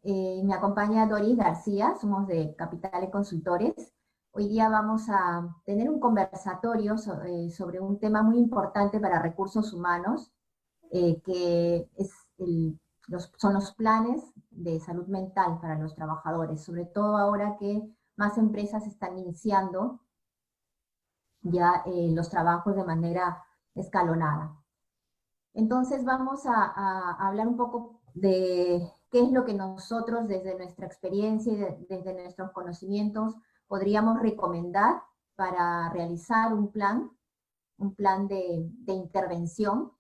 Me acompaña Doris García, somos de Capitales Consultores. Hoy día vamos a tener un conversatorio sobre un tema muy importante para recursos humanos, que es son los planes de salud mental para los trabajadores, sobre todo ahora que más empresas están iniciando ya los trabajos de manera escalonada. Entonces vamos a hablar un poco de qué es lo que nosotros desde nuestra experiencia y desde nuestros conocimientos podríamos recomendar para realizar un plan de intervención,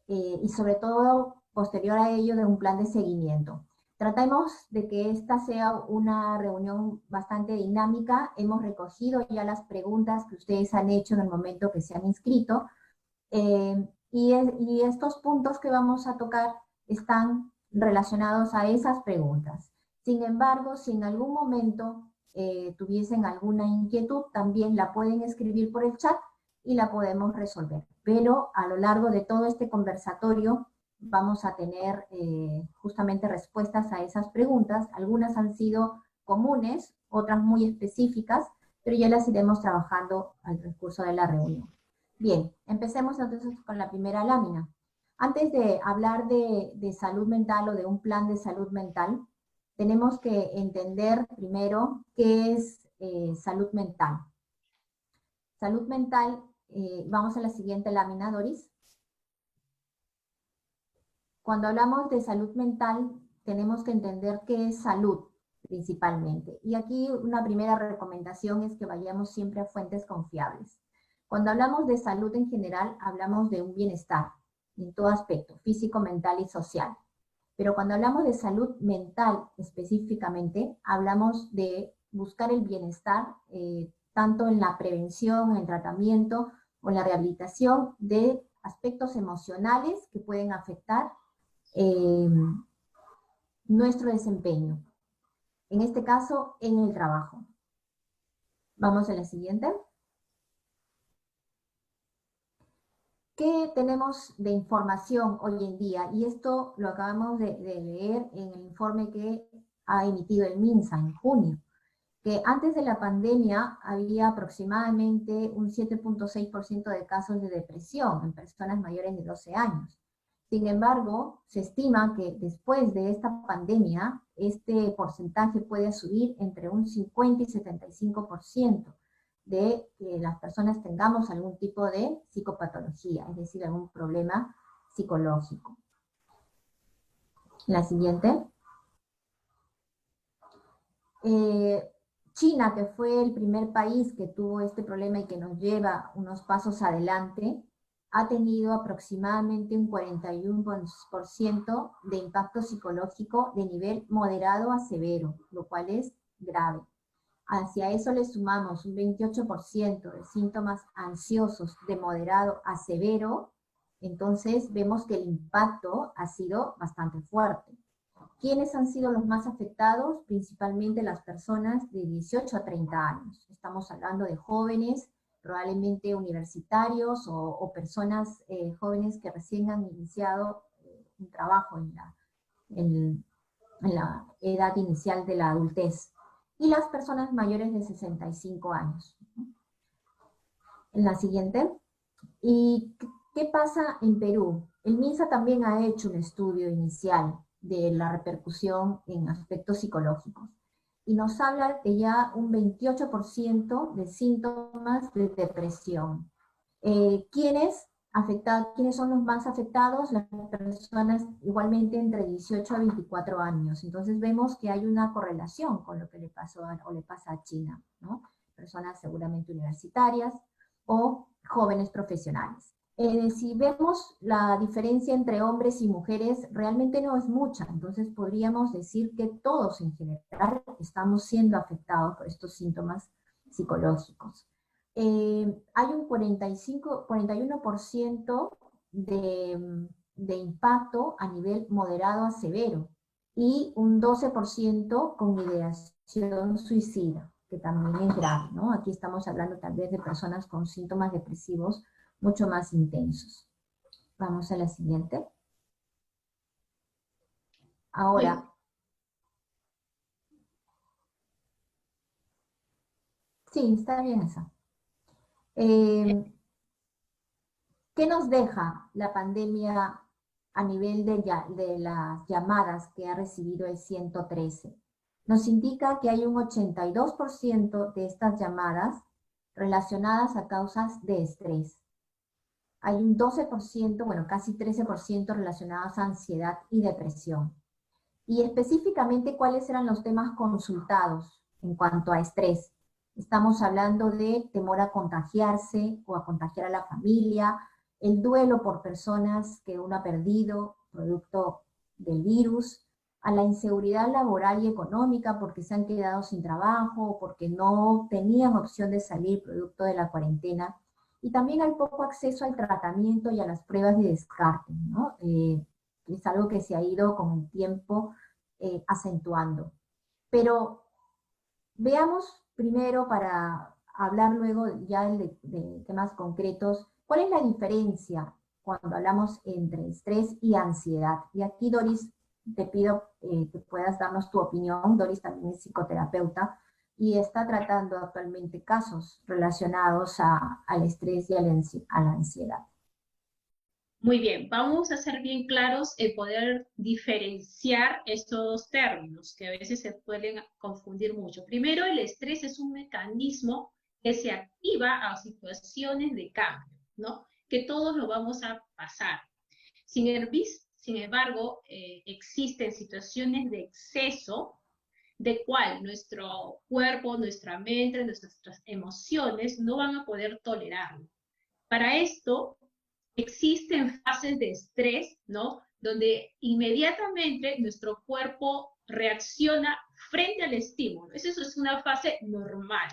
y sobre todo posterior a ello de un plan de seguimiento. Tratemos de que esta sea una reunión bastante dinámica. Hemos recogido ya las preguntas que ustedes han hecho en el momento que se han inscrito. Y estos puntos que vamos a tocar están relacionados a esas preguntas. Sin embargo, si en algún momento tuviesen alguna inquietud, también la pueden escribir por el chat y la podemos resolver. Pero a lo largo de todo este conversatorio vamos a tener justamente respuestas a esas preguntas. Algunas han sido comunes, otras muy específicas, pero ya las iremos trabajando al transcurso de la reunión. Bien, empecemos entonces con la primera lámina. Antes de hablar de salud mental o de un plan de salud mental, tenemos que entender primero qué es salud mental. Salud mental, vamos a la siguiente lámina, Doris. Cuando hablamos de salud mental, tenemos que entender qué es salud principalmente. Y aquí una primera recomendación es que vayamos siempre a fuentes confiables. Cuando hablamos de salud en general, hablamos de un bienestar en todo aspecto, físico, mental y social. Pero cuando hablamos de salud mental específicamente, hablamos de buscar el bienestar, tanto en la prevención, en el tratamiento o en la rehabilitación de aspectos emocionales que pueden afectar nuestro desempeño. En este caso, en el trabajo. Vamos a la siguiente. ¿Qué tenemos de información hoy en día? Y esto lo acabamos de leer en el informe que ha emitido el MINSA en junio, que antes de la pandemia había aproximadamente un 7.6% de casos de depresión en personas mayores de 12 años. Sin embargo, se estima que después de esta pandemia, este porcentaje puede subir entre un 50 y 75% de que las personas tengamos algún tipo de psicopatología, es decir, algún problema psicológico. La siguiente. China, que fue el primer país que tuvo este problema y que nos lleva unos pasos adelante, ha tenido aproximadamente un 41% de impacto psicológico de nivel moderado a severo, lo cual es grave. Hacia eso le sumamos un 28% de síntomas ansiosos de moderado a severo, entonces vemos que el impacto ha sido bastante fuerte. ¿Quiénes han sido los más afectados? Principalmente las personas de 18 a 30 años. Estamos hablando de jóvenes, probablemente universitarios o personas jóvenes que recién han iniciado un trabajo en la edad inicial de la adultez. Y las personas mayores de 65 años. En la siguiente. ¿Y qué pasa en Perú? El MINSA también ha hecho un estudio inicial de la repercusión en aspectos psicológicos. Y nos habla de ya un 28% de síntomas de depresión. ¿Quiénes son los más afectados? Las personas igualmente entre 18 a 24 años. Entonces vemos que hay una correlación con lo que le pasó o le pasa a China, ¿no? Personas seguramente universitarias o jóvenes profesionales. Si vemos la diferencia entre hombres y mujeres, realmente no es mucha, entonces podríamos decir que todos en general estamos siendo afectados por estos síntomas psicológicos. Hay un 41% de impacto a nivel moderado a severo y un 12% con ideación suicida, que también es grave, ¿no? Aquí estamos hablando tal vez de personas con síntomas depresivos mucho más intensos. Vamos a la siguiente. Ahora, Sí, está bien eso. Eh, ¿Qué nos deja la pandemia a nivel de las llamadas que ha recibido el 113? Nos indica que hay un 82% de estas llamadas relacionadas a causas de estrés. Hay un 12%, bueno, casi 13% relacionados a ansiedad y depresión. Y específicamente, ¿cuáles eran los temas consultados en cuanto a estrés? Estamos hablando de temor a contagiarse o a contagiar a la familia, el duelo por personas que uno ha perdido, producto del virus, a la inseguridad laboral y económica porque se han quedado sin trabajo o porque no tenían opción de salir producto de la cuarentena. Y también hay poco acceso al tratamiento y a las pruebas de descarte, ¿no? Es algo que se ha ido con el tiempo acentuando. Pero veamos primero, para hablar luego ya de temas concretos, ¿cuál es la diferencia cuando hablamos entre estrés y ansiedad? Y aquí, Doris, te pido que puedas darnos tu opinión. Doris también es psicoterapeuta y está tratando actualmente casos relacionados al estrés y a la ansiedad. Muy bien, vamos a ser bien claros en poder diferenciar estos dos términos que a veces se pueden confundir mucho. Primero, el estrés es un mecanismo que se activa a situaciones de cambio, ¿no? Que todos lo vamos a pasar. Sin embargo, existen situaciones de exceso de cual nuestro cuerpo, nuestra mente, nuestras emociones no van a poder tolerarlo. Para esto, existen fases de estrés, ¿no? Donde inmediatamente nuestro cuerpo reacciona frente al estímulo. Eso es una fase normal.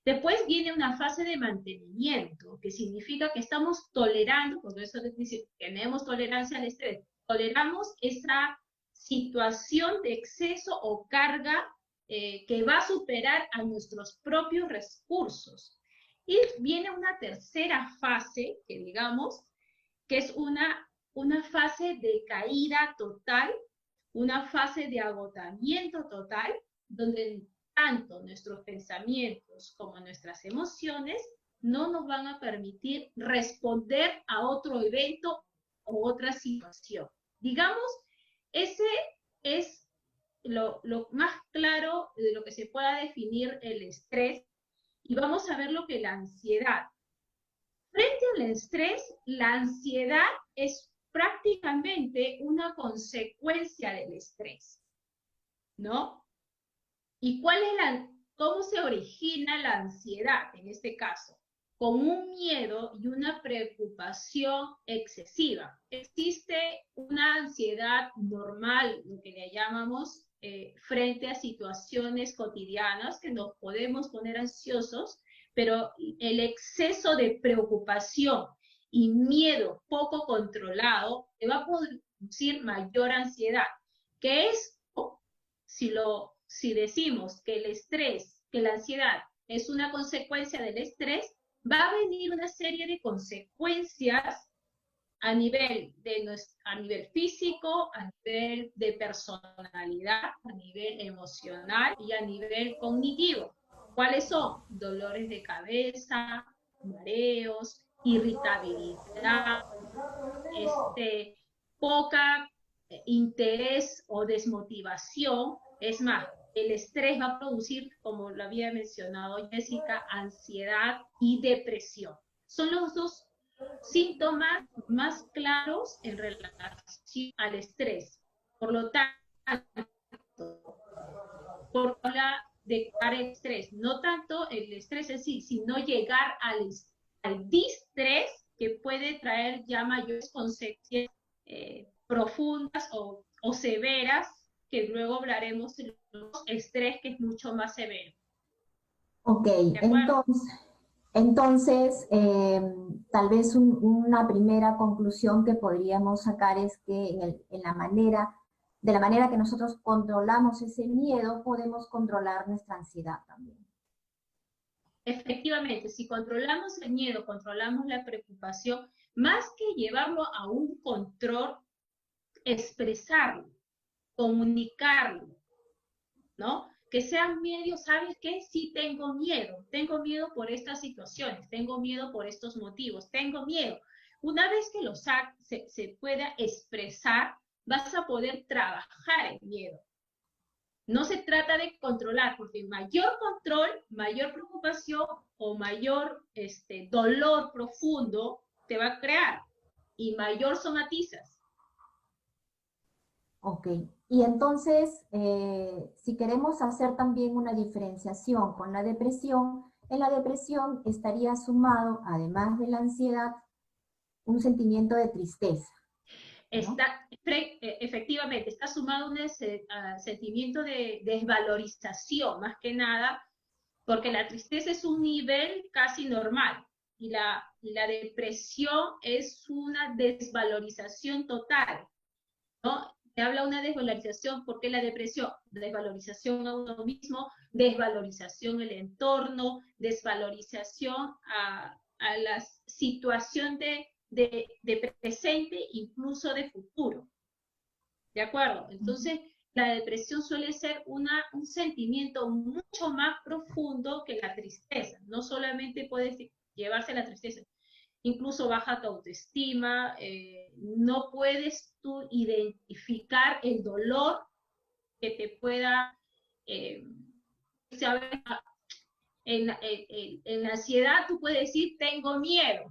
Después viene una fase de mantenimiento, que significa que estamos tolerando, por eso les dice, tenemos tolerancia al estrés, toleramos esa situación de exceso o carga que va a superar a nuestros propios recursos. Y viene una tercera fase, que digamos, que es una fase de caída total, una fase de agotamiento total, donde tanto nuestros pensamientos como nuestras emociones no nos van a permitir responder a otro evento o otra situación. Digamos, ese es lo más claro de lo que se pueda definir el estrés, y vamos a ver lo que la ansiedad. Frente al estrés, la ansiedad es prácticamente una consecuencia del estrés, ¿no? ¿Y cómo se origina la ansiedad en este caso? Con un miedo y una preocupación excesiva. Existe una ansiedad normal, lo que le llamamos, frente a situaciones cotidianas que nos podemos poner ansiosos, pero el exceso de preocupación y miedo poco controlado te va a producir mayor ansiedad, que es, si decimos que el estrés, que la ansiedad es una consecuencia del estrés, va a venir una serie de consecuencias a nivel físico, a nivel de personalidad, a nivel emocional y a nivel cognitivo. ¿Cuáles son? Dolores de cabeza, mareos, irritabilidad, poca interés o desmotivación. Es más, el estrés va a producir, como lo había mencionado Jessica, ansiedad y depresión. Son los dos síntomas más claros en relación al estrés. Por lo tanto, por hablar de estrés, no tanto el estrés en sí, sino llegar al distrés, que puede traer ya mayores consecuencias profundas o severas, que luego hablaremos de los estrés, que es mucho más severo. Ok, ¿De acuerdo? entonces tal vez una primera conclusión que podríamos sacar es que de la manera que nosotros controlamos ese miedo, podemos controlar nuestra ansiedad también. Efectivamente, si controlamos el miedo, controlamos la preocupación, más que llevarlo a un control, expresarlo, comunicarlo, ¿no? que sean medios, ¿sabes qué? Sí tengo miedo por estas situaciones, tengo miedo por estos motivos, tengo miedo. Una vez que se pueda expresar, vas a poder trabajar el miedo. No se trata de controlar, porque mayor control, mayor preocupación o mayor dolor profundo te va a crear y mayor somatizas. Ok, y entonces, si queremos hacer también una diferenciación con la depresión, en la depresión estaría sumado, además de la ansiedad, un sentimiento de tristeza, ¿no? Efectivamente, está sumado un sentimiento de desvalorización, más que nada, porque la tristeza es un nivel casi normal y la depresión es una desvalorización total, ¿no? Te habla una desvalorización, ¿por qué la depresión? Desvalorización a uno mismo, desvalorización del entorno, desvalorización a la situación de presente, incluso de futuro. ¿De acuerdo? Entonces, la depresión suele ser un sentimiento mucho más profundo que la tristeza. No solamente puedes llevarse la tristeza, incluso baja tu autoestima, no puedes tú identificar el dolor que te pueda, saber, en la ansiedad tú puedes decir tengo miedo,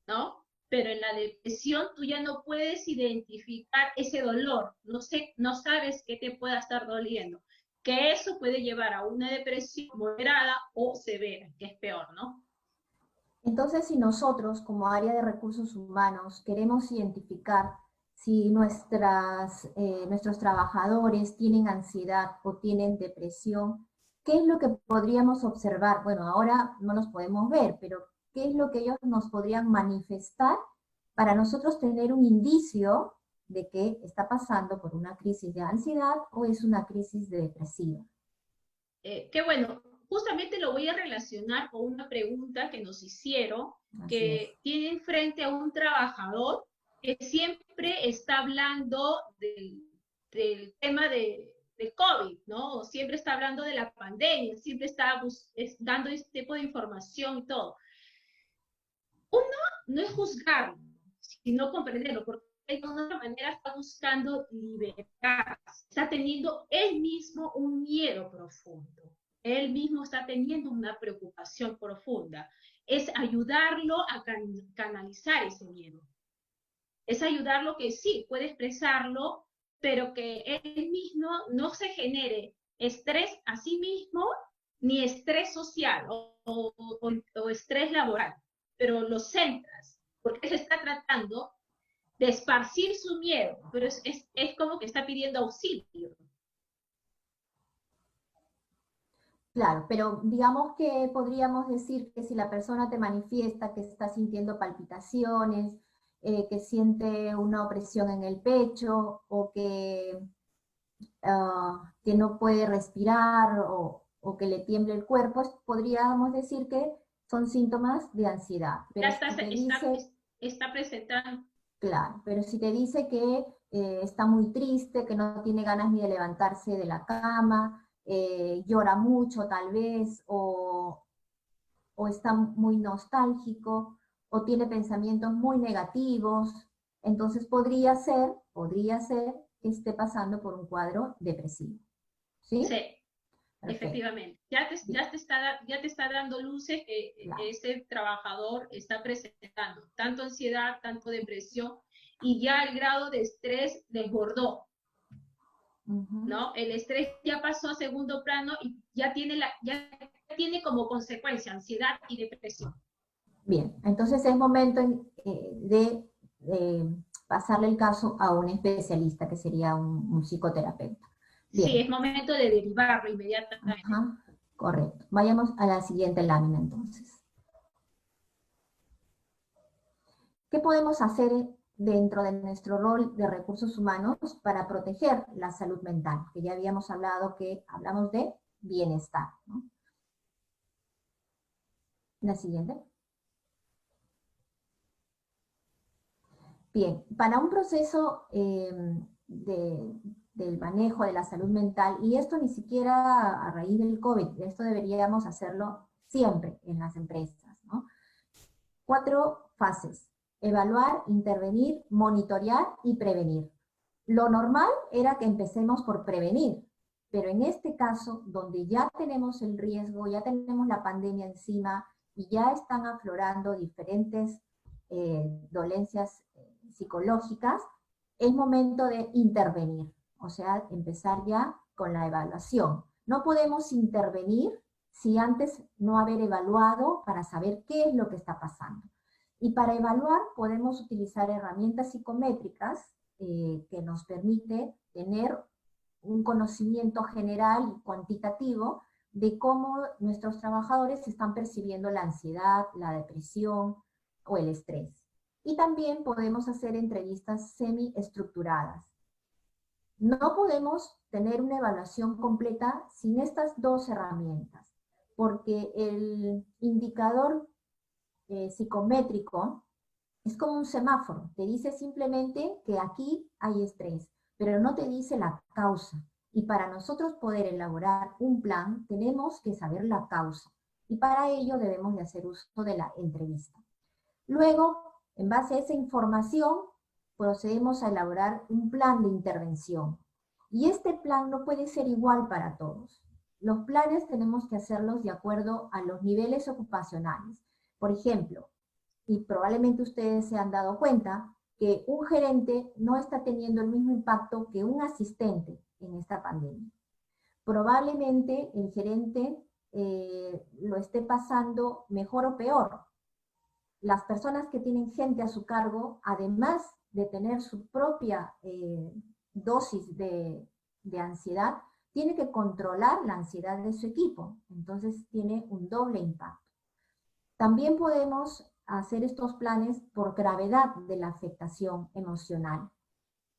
¿no? Pero en la depresión tú ya no puedes identificar ese dolor, no sabes qué te pueda estar doliendo, que eso puede llevar a una depresión moderada o severa, que es peor, ¿no? Entonces, si nosotros, como área de recursos humanos, queremos identificar si nuestros trabajadores tienen ansiedad o tienen depresión, ¿qué es lo que podríamos observar? Bueno, ahora no los podemos ver, pero ¿qué es lo que ellos nos podrían manifestar para nosotros tener un indicio de que está pasando por una crisis de ansiedad o es una crisis de depresión? Qué bueno, justamente lo voy a relacionar con una pregunta que nos hicieron, que tienen frente a un trabajador que siempre está hablando del tema del COVID, ¿no? Siempre está hablando de la pandemia, siempre está dando este tipo de información y todo. Uno no es juzgarlo, sino comprenderlo, porque de alguna manera está buscando libertad, está teniendo él mismo un miedo profundo, él mismo está teniendo una preocupación profunda. Es ayudarlo a canalizar ese miedo, es ayudarlo que sí, puede expresarlo, pero que él mismo no se genere estrés a sí mismo, ni estrés social o estrés laboral, pero lo centras, porque se está tratando de esparcir su miedo, pero es como que está pidiendo auxilio. Claro, pero digamos que podríamos decir que si la persona te manifiesta que está sintiendo palpitaciones, que siente una opresión en el pecho o que no puede respirar o que le tiemble el cuerpo, podríamos decir que son síntomas de ansiedad. Ya Pero si te dice, está presentando. claro, pero si te dice que está muy triste, que no tiene ganas ni de levantarse de la cama, llora mucho tal vez, o está muy nostálgico, o tiene pensamientos muy negativos, entonces podría ser que esté pasando por un cuadro depresivo. ¿Sí? Sí, Perfecto. efectivamente. Ya te está dando luces que Claro. ese trabajador está presentando tanto ansiedad, tanto depresión, y ya el grado de estrés desbordó, ¿no? El estrés ya pasó a segundo plano y ya tiene como consecuencia ansiedad y depresión. Bien, entonces es momento de pasarle el caso a un especialista, que sería un psicoterapeuta. Sí, Bien. es momento de derivarlo inmediatamente. Ajá, correcto. Vayamos a la siguiente lámina entonces. ¿Qué podemos hacer dentro de nuestro rol de recursos humanos para proteger la salud mental? Que ya habíamos hablado que hablamos de bienestar, ¿no? La siguiente. Bien, para un proceso de del manejo de la salud mental, y esto ni siquiera a raíz del COVID, esto deberíamos hacerlo siempre en las empresas, ¿no? 4 fases: evaluar, intervenir, monitorear y prevenir. Lo normal era que empecemos por prevenir, pero en este caso, donde ya tenemos el riesgo, ya tenemos la pandemia encima y ya están aflorando diferentes dolencias psicológicas, es momento de intervenir, o sea, empezar ya con la evaluación. No podemos intervenir si antes no haber evaluado para saber qué es lo que está pasando. Y para evaluar podemos utilizar herramientas psicométricas que nos permite tener un conocimiento general y cuantitativo de cómo nuestros trabajadores están percibiendo la ansiedad, la depresión o el estrés. Y también podemos hacer entrevistas semi-estructuradas. No podemos tener una evaluación completa sin estas 2 herramientas, porque el indicador psicométrico es como un semáforo, te dice simplemente que aquí hay estrés, pero no te dice la causa. Y para nosotros poder elaborar un plan, tenemos que saber la causa. Y para ello debemos de hacer uso de la entrevista. Luego, en base a esa información, procedemos a elaborar un plan de intervención. Y este plan no puede ser igual para todos. Los planes tenemos que hacerlos de acuerdo a los niveles ocupacionales. Por ejemplo, y probablemente ustedes se han dado cuenta que un gerente no está teniendo el mismo impacto que un asistente en esta pandemia. Probablemente el gerente lo esté pasando mejor o peor. Las personas que tienen gente a su cargo, además de tener su propia dosis de ansiedad, tiene que controlar la ansiedad de su equipo. Entonces tiene un doble impacto. También podemos hacer estos planes por gravedad de la afectación emocional.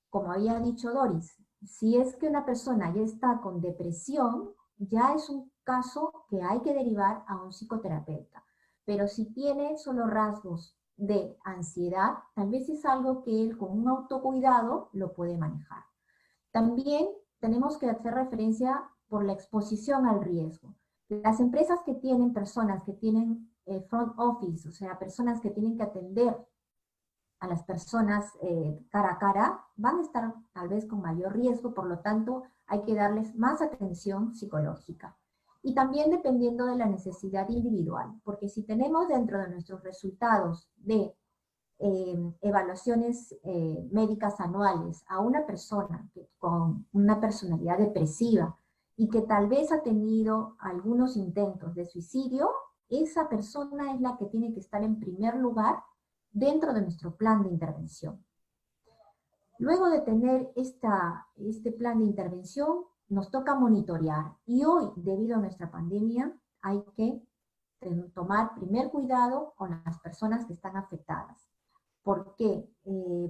Como había dicho Doris, si es que una persona ya está con depresión, ya es un caso que hay que derivar a un psicoterapeuta. Pero si tiene solo rasgos de ansiedad, tal vez es algo que él con un autocuidado lo puede manejar. También tenemos que hacer referencia por la exposición al riesgo. Las empresas que tienen personas que tienen front office, o sea, personas que tienen que atender a las personas cara a cara, van a estar tal vez con mayor riesgo, por lo tanto hay que darles más atención psicológica. Y también dependiendo de la necesidad individual, porque si tenemos dentro de nuestros resultados de evaluaciones médicas anuales a una persona con una personalidad depresiva y que tal vez ha tenido algunos intentos de suicidio, esa persona es la que tiene que estar en primer lugar dentro de nuestro plan de intervención. Luego de tener este plan de intervención, nos toca monitorear. Y hoy, debido a nuestra pandemia, hay que tomar primer cuidado con las personas que están afectadas. ¿Por qué?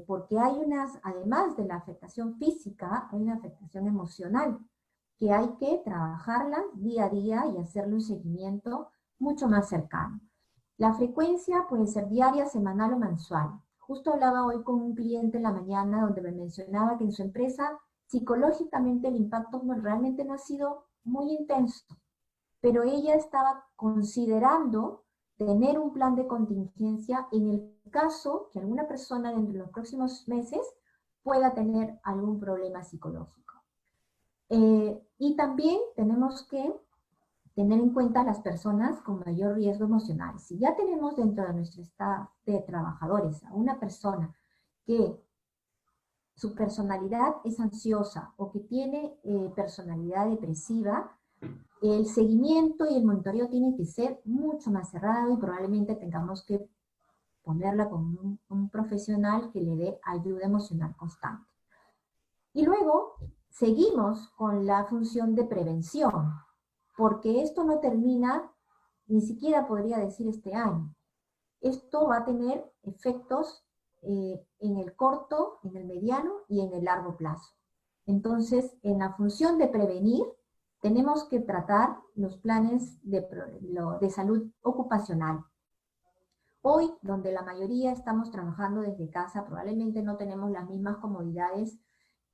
Porque hay además de la afectación física, hay una afectación emocional, que hay que trabajarla día a día y hacerle un seguimiento mucho más cercano. La frecuencia puede ser diaria, semanal o mensual. Justo hablaba hoy con un cliente en la mañana donde me mencionaba que en su empresa psicológicamente el impacto realmente no ha sido muy intenso, pero ella estaba considerando tener un plan de contingencia en el caso que alguna persona dentro de los próximos meses pueda tener algún problema psicológico. Y también tenemos que tener en cuenta a las personas con mayor riesgo emocional. Si ya tenemos dentro de nuestro staff de trabajadores a una persona que su personalidad es ansiosa o que tiene personalidad depresiva, el seguimiento y el monitoreo tiene que ser mucho más cerrado y probablemente tengamos que ponerla con un profesional que le dé ayuda emocional constante. Y luego seguimos con la función de prevención, porque esto no termina, ni siquiera podría decir este año. Esto va a tener efectos en el corto, en el mediano y en el largo plazo. Entonces, en la función de prevenir, tenemos que tratar los planes de salud ocupacional. Hoy, donde la mayoría estamos trabajando desde casa, probablemente no tenemos las mismas comodidades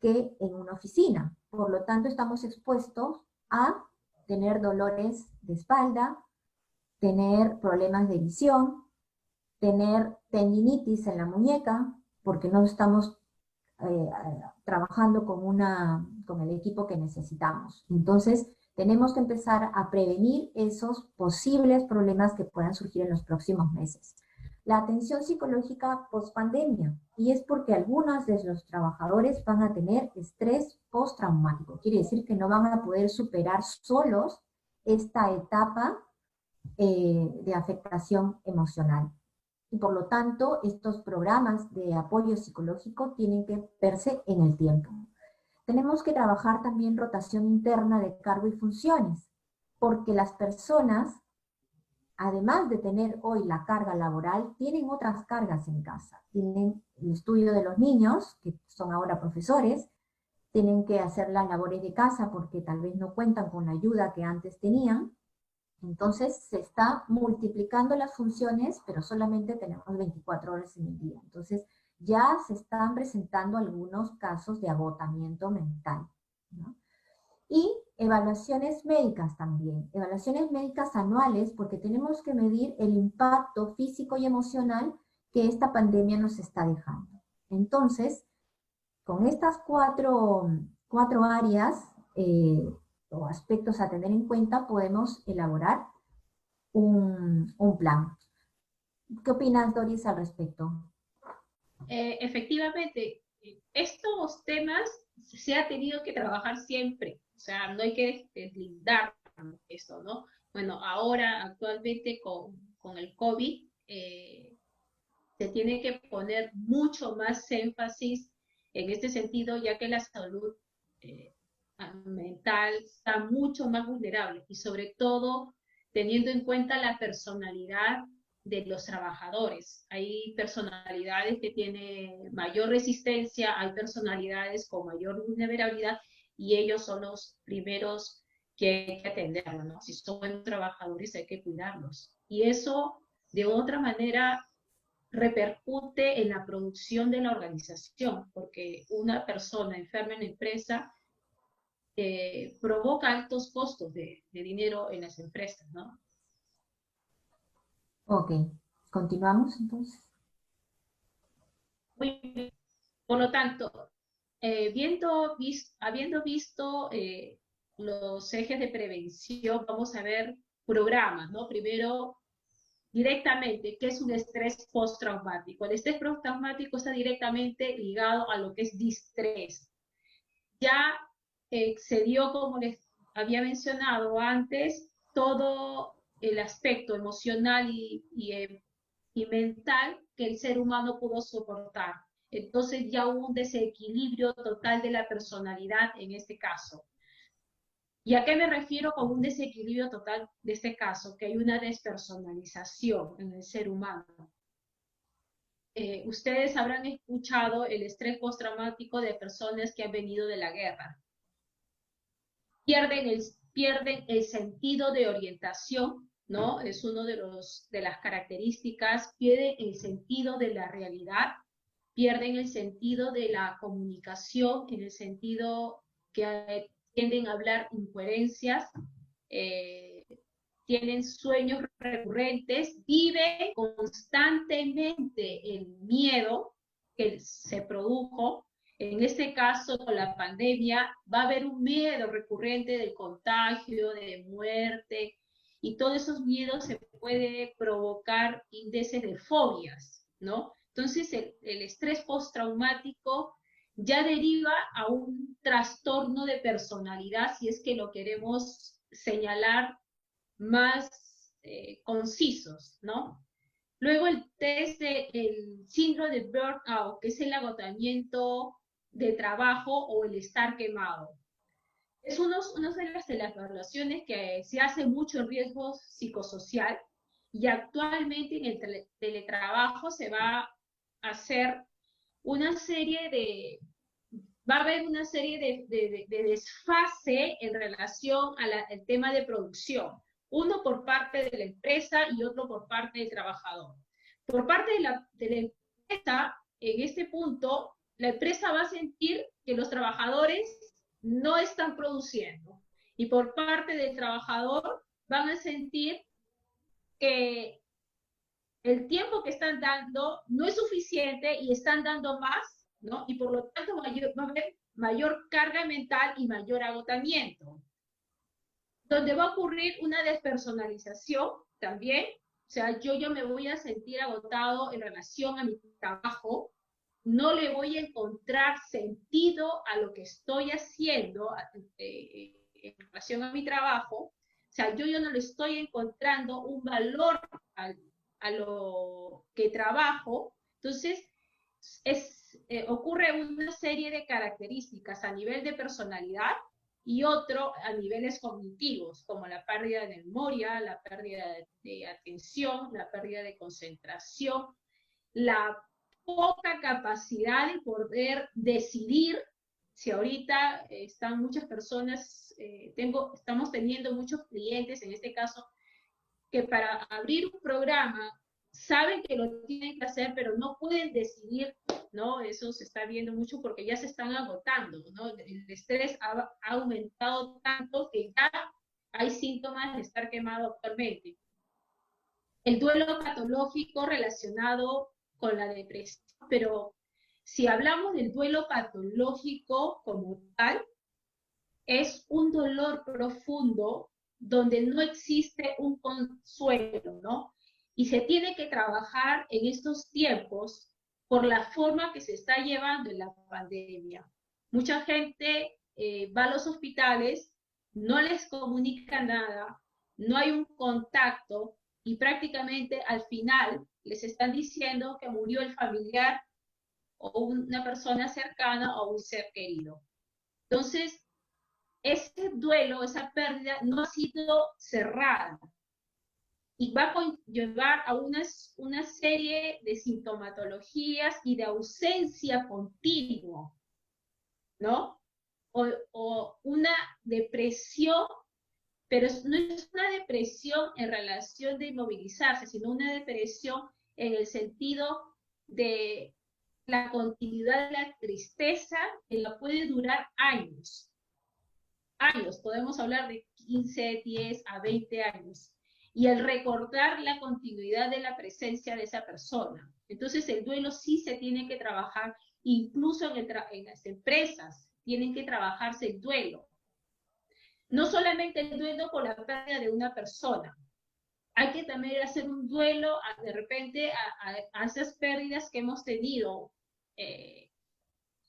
que en una oficina. Por lo tanto, estamos expuestos a tener dolores de espalda, tener problemas de visión, tener tendinitis en la muñeca, porque no estamos trabajando con el equipo que necesitamos. Entonces, tenemos que empezar a prevenir esos posibles problemas que puedan surgir en los próximos meses. La atención psicológica post-pandemia, y es porque algunos de los trabajadores van a tener estrés postraumático. Quiere decir que no van a poder superar solos esta etapa de afectación emocional. Y por lo tanto, estos programas de apoyo psicológico tienen que verse en el tiempo. Tenemos que trabajar también rotación interna de cargo y funciones, porque las personas, además de tener hoy la carga laboral, tienen otras cargas en casa. Tienen el estudio de los niños, que son ahora profesores, tienen que hacer las labores de casa porque tal vez no cuentan con la ayuda que antes tenían. Entonces se está multiplicando las funciones, pero solamente tenemos 24 horas en el día. Entonces ya se están presentando algunos casos de agotamiento mental, ¿no? Y evaluaciones médicas también, evaluaciones médicas anuales, porque tenemos que medir el impacto físico y emocional que esta pandemia nos está dejando. Entonces, con estas cuatro áreas o aspectos a tener en cuenta, podemos elaborar un plan. ¿Qué opinas, Doris, al respecto? Efectivamente, estos temas se ha tenido que trabajar siempre, o sea, no hay que deslindar esto, ¿no? Bueno, ahora actualmente con el COVID se tiene que poner mucho más énfasis en este sentido, ya que la salud eh, mental está mucho más vulnerable y sobre todo teniendo en cuenta la personalidad de los trabajadores. Hay personalidades que tienen mayor resistencia, hay personalidades con mayor vulnerabilidad y ellos son los primeros que hay que atenderlo, ¿no? Si son buenos trabajadores hay que cuidarlos. Y eso, de otra manera, repercute en la producción de la organización, porque una persona enferma en la empresa provoca altos costos de dinero en las empresas, ¿no? Ok, continuamos entonces. Muy bien. Por lo tanto, habiendo visto los ejes de prevención, vamos a ver programas, ¿no? Primero, directamente, ¿qué es un estrés postraumático? El estrés postraumático está directamente ligado a lo que es distrés. Ya se dio, como les había mencionado antes, todo el aspecto emocional y mental que el ser humano pudo soportar. Entonces ya hubo un desequilibrio total de la personalidad en este caso. ¿Y a qué me refiero con un desequilibrio total de este caso? Que hay una despersonalización en el ser humano. Ustedes habrán escuchado el estrés postraumático de personas que han venido de la guerra. Pierden el sentido de orientación, ¿no? Es uno de las características, pierden el sentido de la realidad, pierden el sentido de la comunicación, en el sentido que tienden a hablar incoherencias, tienen sueños recurrentes, viven constantemente el miedo que se produjo. En este caso, con la pandemia, va a haber un miedo recurrente del contagio, de muerte, y todos esos miedos se puede provocar índices de fobias, ¿no? Entonces, el estrés postraumático ya deriva a un trastorno de personalidad, si es que lo queremos señalar más concisos, ¿no? Luego el test del síndrome de burnout, que es el agotamiento de trabajo o el estar quemado. Es una de las evaluaciones que se hace mucho en riesgo psicosocial y actualmente en el teletrabajo se va a hacer una serie de, va a haber una serie de desfase en relación al tema de producción, uno por parte de la empresa y otro por parte del trabajador. Por parte de la empresa, en este punto, la empresa va a sentir que los trabajadores no están produciendo. Y por parte del trabajador van a sentir que el tiempo que están dando no es suficiente y están dando más, ¿no? Y por lo tanto va a haber mayor carga mental y mayor agotamiento. Donde va a ocurrir una despersonalización también, o sea, yo me voy a sentir agotado en relación a mi trabajo, no le voy a encontrar sentido a lo que estoy haciendo en relación a mi trabajo, o sea, yo no le estoy encontrando un valor a lo que trabajo, entonces ocurre una serie de características a nivel de personalidad y otro a niveles cognitivos, como la pérdida de memoria, la pérdida de atención, la pérdida de concentración, la poca capacidad de poder decidir. Si ahorita están muchas personas, estamos teniendo muchos clientes, en este caso, que para abrir un programa saben que lo tienen que hacer, pero no pueden decidir, ¿no? Eso se está viendo mucho porque ya se están agotando, ¿no? El estrés ha aumentado tanto que ya hay síntomas de estar quemado actualmente. El duelo patológico relacionado con la depresión, pero si hablamos del duelo patológico como tal, es un dolor profundo donde no existe un consuelo, ¿no? Y se tiene que trabajar en estos tiempos por la forma que se está llevando en la pandemia. Mucha gente va a los hospitales, no les comunica nada, no hay un contacto y prácticamente al final les están diciendo que murió el familiar o una persona cercana o un ser querido. Entonces, ese duelo, esa pérdida no ha sido cerrada y va a conllevar a una serie de sintomatologías y de ausencia continua, ¿no? O una depresión, pero no es una depresión en relación de inmovilizarse, sino una depresión en el sentido de la continuidad de la tristeza que la puede durar años. Años, podemos hablar de 15, 10 a 20 años, y el recordar la continuidad de la presencia de esa persona. Entonces el duelo sí se tiene que trabajar, incluso en las empresas tienen que trabajarse el duelo. No solamente el duelo por la pérdida de una persona, hay que también hacer un duelo de repente a esas pérdidas que hemos tenido,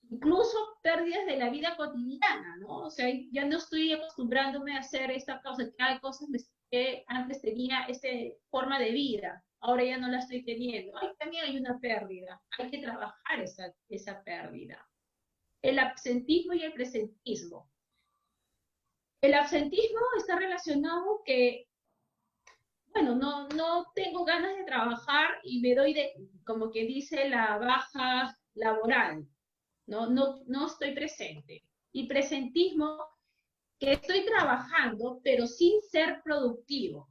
incluso pérdidas de la vida cotidiana, ¿no? O sea, ya no estoy acostumbrándome a hacer esta cosa, que hay cosas que antes tenía esta forma de vida, ahora ya no la estoy teniendo. Ahí también hay una pérdida, hay que trabajar esa pérdida. El absentismo y el presentismo. El absentismo está relacionado que, bueno, no tengo ganas de trabajar y me doy como que dice, la baja laboral. No estoy presente. Y presentismo, que estoy trabajando, pero sin ser productivo.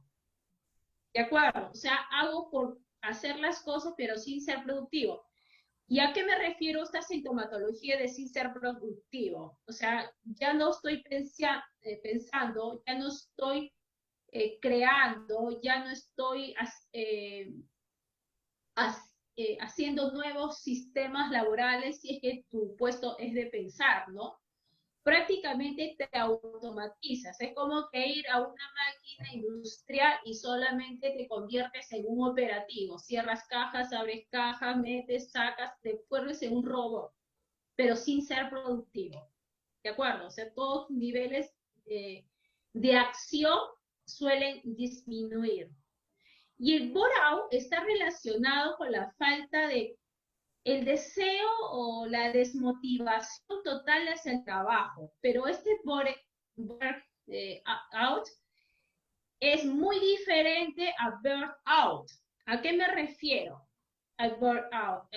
¿De acuerdo? O sea, hago por hacer las cosas, pero sin ser productivo. ¿Y a qué me refiero esta sintomatología de sin ser productivo? O sea, ya no estoy pensando, ya no estoy creando, ya no estoy haciendo nuevos sistemas laborales si es que tu puesto es de pensar, ¿no? Prácticamente te automatizas, es como que ir a una máquina industrial y solamente te conviertes en un operativo, cierras cajas, abres cajas, metes, sacas, te vuelves en un robot, pero sin ser productivo, ¿de acuerdo? O sea, todos los niveles de acción suelen disminuir. Y el burnout está relacionado con la falta de el deseo o la desmotivación total hacia el trabajo, pero este burnout es muy diferente a burnout. ¿A qué me refiero? Al burnout.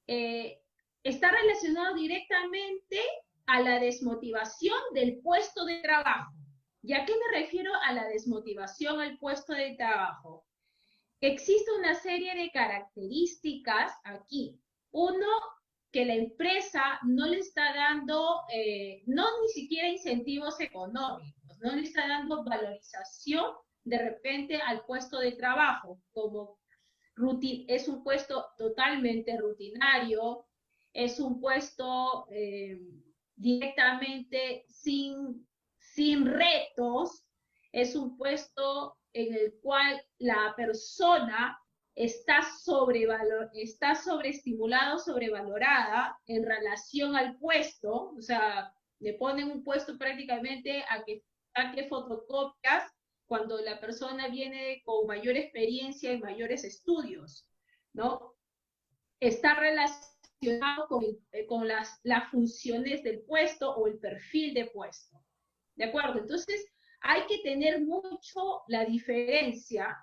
Está relacionado directamente a la desmotivación del puesto de trabajo. ¿Y a qué me refiero a la desmotivación al puesto de trabajo? Existe una serie de características aquí. Uno, que la empresa no le está dando, no ni siquiera incentivos económicos, no le está dando valorización de repente al puesto de trabajo, como es un puesto totalmente rutinario, es un puesto directamente sin retos, es un puesto en el cual la persona está sobreestimulada, sobrevalorada en relación al puesto, o sea, le ponen un puesto prácticamente a que saque fotocopias cuando la persona viene con mayor experiencia y mayores estudios, ¿no? Está relacionado con las funciones del puesto o el perfil de puesto, ¿de acuerdo? Entonces, hay que tener mucho la diferencia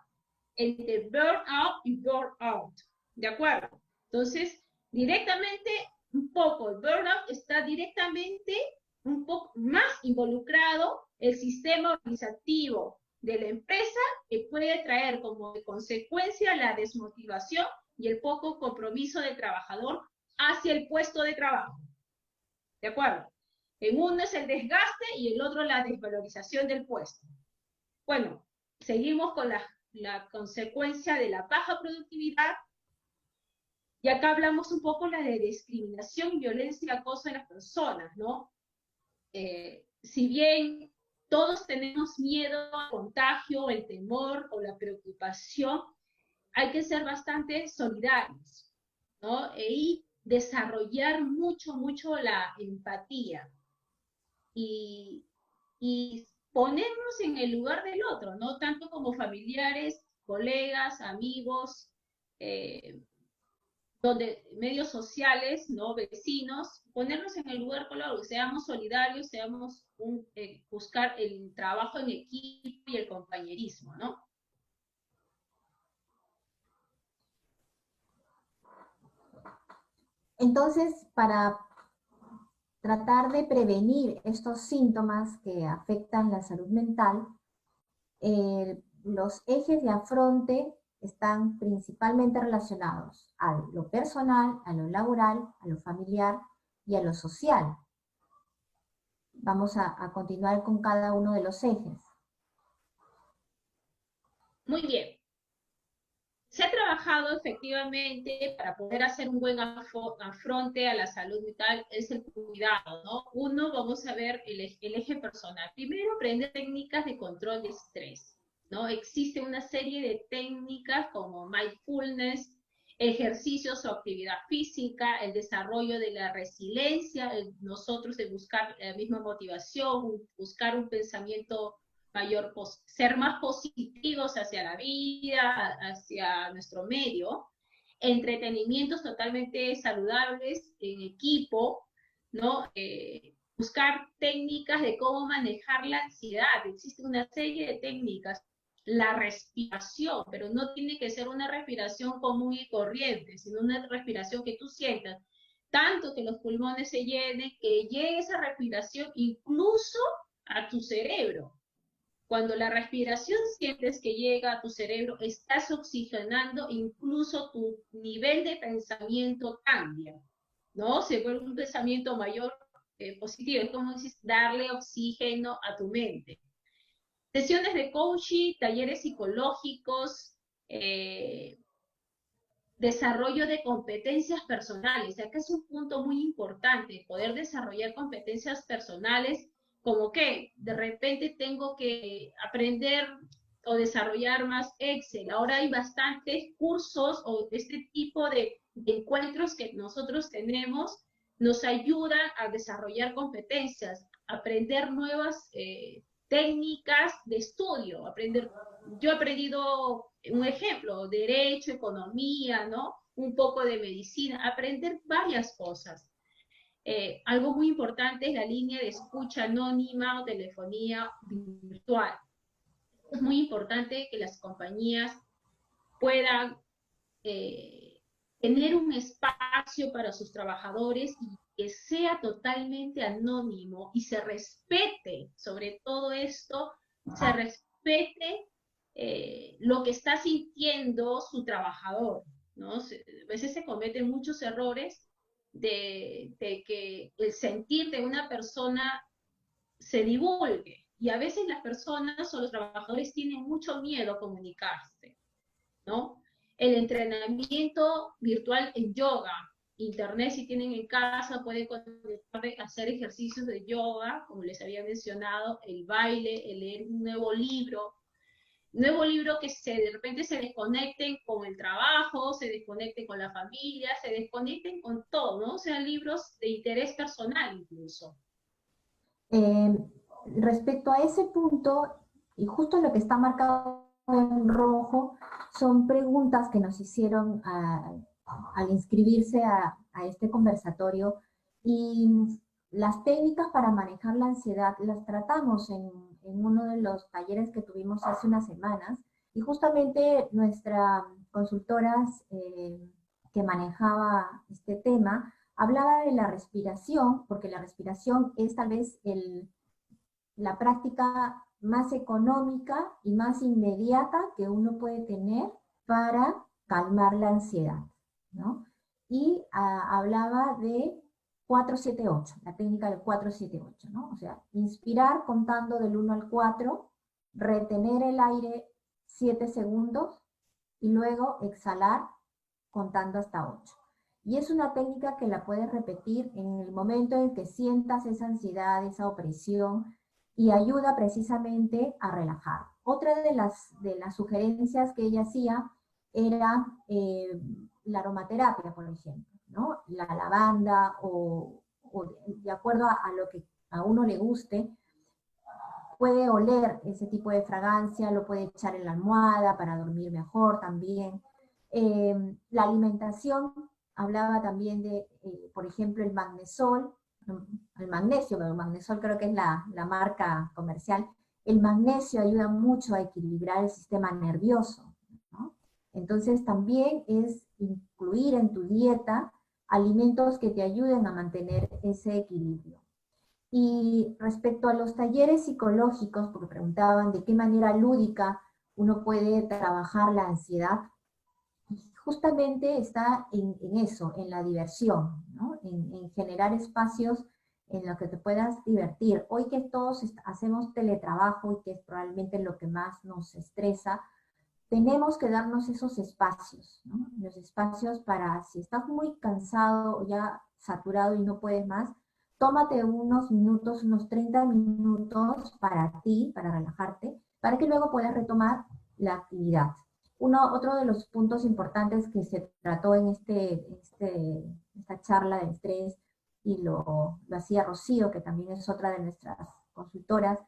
entre burnout y burnout, ¿de acuerdo? Entonces, directamente, un poco, el burnout está directamente un poco más involucrado el sistema organizativo de la empresa, que puede traer como consecuencia la desmotivación y el poco compromiso del trabajador hacia el puesto de trabajo. ¿De acuerdo? En uno es el desgaste y el otro la desvalorización del puesto. Bueno, seguimos con la consecuencia de la baja productividad. Y acá hablamos un poco la de discriminación, violencia y acoso en las personas, ¿no? Si bien todos tenemos miedo al contagio, el temor o la preocupación, hay que ser bastante solidarios, ¿no? Y desarrollar mucho la empatía y, y ponernos en el lugar del otro, ¿no? Tanto como familiares, colegas, amigos, eh, donde medios sociales, ¿no? Vecinos, ponernos en el lugar con otro, seamos solidarios, buscar el trabajo en equipo y el compañerismo, ¿no? Entonces, para tratar de prevenir estos síntomas que afectan la salud mental, los ejes de afronte están principalmente relacionados a lo personal, a lo laboral, a lo familiar y a lo social. Vamos a continuar con cada uno de los ejes. Muy bien. Se ha trabajado efectivamente para poder hacer un buen afronte a la salud mental, es el cuidado, ¿no? Uno, vamos a ver el eje personal. Primero, aprender técnicas de control de estrés, ¿no? Existe una serie de técnicas como mindfulness, ejercicios o actividad física, el desarrollo de la resiliencia, nosotros de buscar la misma motivación, buscar un pensamiento mayor, ser más positivos hacia la vida, hacia nuestro medio, entretenimientos totalmente saludables en equipo, ¿no? Buscar técnicas de cómo manejar la ansiedad. Existe una serie de técnicas. La respiración, pero no tiene que ser una respiración común y corriente, sino una respiración que tú sientas tanto que los pulmones se llenen, que llegue esa respiración incluso a tu cerebro. Cuando la respiración sientes que llega a tu cerebro, estás oxigenando, incluso tu nivel de pensamiento cambia, ¿no? Se vuelve un pensamiento mayor positivo. Es como dices, darle oxígeno a tu mente. Sesiones de coaching, talleres psicológicos, desarrollo de competencias personales. Acá es un punto muy importante, poder desarrollar competencias personales, como que de repente tengo que aprender o desarrollar más Excel. Ahora hay bastantes cursos o este tipo de encuentros que nosotros tenemos, nos ayudan a desarrollar competencias, aprender nuevas técnicas de estudio, yo he aprendido un ejemplo, derecho, economía, ¿no? Un poco de medicina, aprender varias cosas. Algo muy importante es la línea de escucha anónima o telefonía virtual. Es muy importante que las compañías puedan tener un espacio para sus trabajadores y que sea totalmente anónimo y se respete, sobre todo esto, se respete lo que está sintiendo su trabajador, ¿no? A veces se cometen muchos errores de que el sentir de una persona se divulgue. Y a veces las personas o los trabajadores tienen mucho miedo a comunicarse, ¿no? El entrenamiento virtual en yoga, internet si tienen en casa, pueden hacer ejercicios de yoga, como les había mencionado, el baile, el leer un nuevo libro que de repente se desconecten con el trabajo, se desconecten con la familia, se desconecten con todo, ¿no? O sea, libros de interés personal incluso. Eh, Respecto a ese punto, y justo lo que está marcado en rojo, son preguntas que nos hicieron al inscribirse a este conversatorio, y las técnicas para manejar la ansiedad las tratamos en uno de los talleres que tuvimos hace unas semanas, y justamente nuestra consultora que manejaba este tema hablaba de la respiración, porque la respiración es tal vez la práctica más económica y más inmediata que uno puede tener para calmar la ansiedad, ¿no? Y hablaba de 4-7-8, la técnica del 4-7-8, ¿no? O sea, inspirar contando del 1 al 4, retener el aire 7 segundos y luego exhalar contando hasta 8. Y es una técnica que la puedes repetir en el momento en que sientas esa ansiedad, esa opresión, y ayuda precisamente a relajar. Otra de las sugerencias que ella hacía era la aromaterapia, por ejemplo, ¿no? La lavanda o de acuerdo a lo que a uno le guste, puede oler ese tipo de fragancia, lo puede echar en la almohada para dormir mejor también. La alimentación, hablaba también de, por ejemplo, el magnesio, pero el magnesol creo que es la marca comercial. El magnesio ayuda mucho a equilibrar el sistema nervioso, ¿no? Entonces también es incluir en tu dieta alimentos que te ayuden a mantener ese equilibrio. Y respecto a los talleres psicológicos, porque preguntaban de qué manera lúdica uno puede trabajar la ansiedad, justamente está en eso, en la diversión, ¿no? En generar espacios en los que te puedas divertir. Hoy que todos hacemos teletrabajo y que es probablemente lo que más nos estresa, tenemos que darnos esos espacios, ¿no? Los espacios para, si estás muy cansado o ya saturado y no puedes más, tómate unos minutos, unos 30 minutos para ti, para relajarte, para que luego puedas retomar la actividad. Otro de los puntos importantes que se trató en esta charla del estrés, y lo hacía Rocío, que también es otra de nuestras consultoras,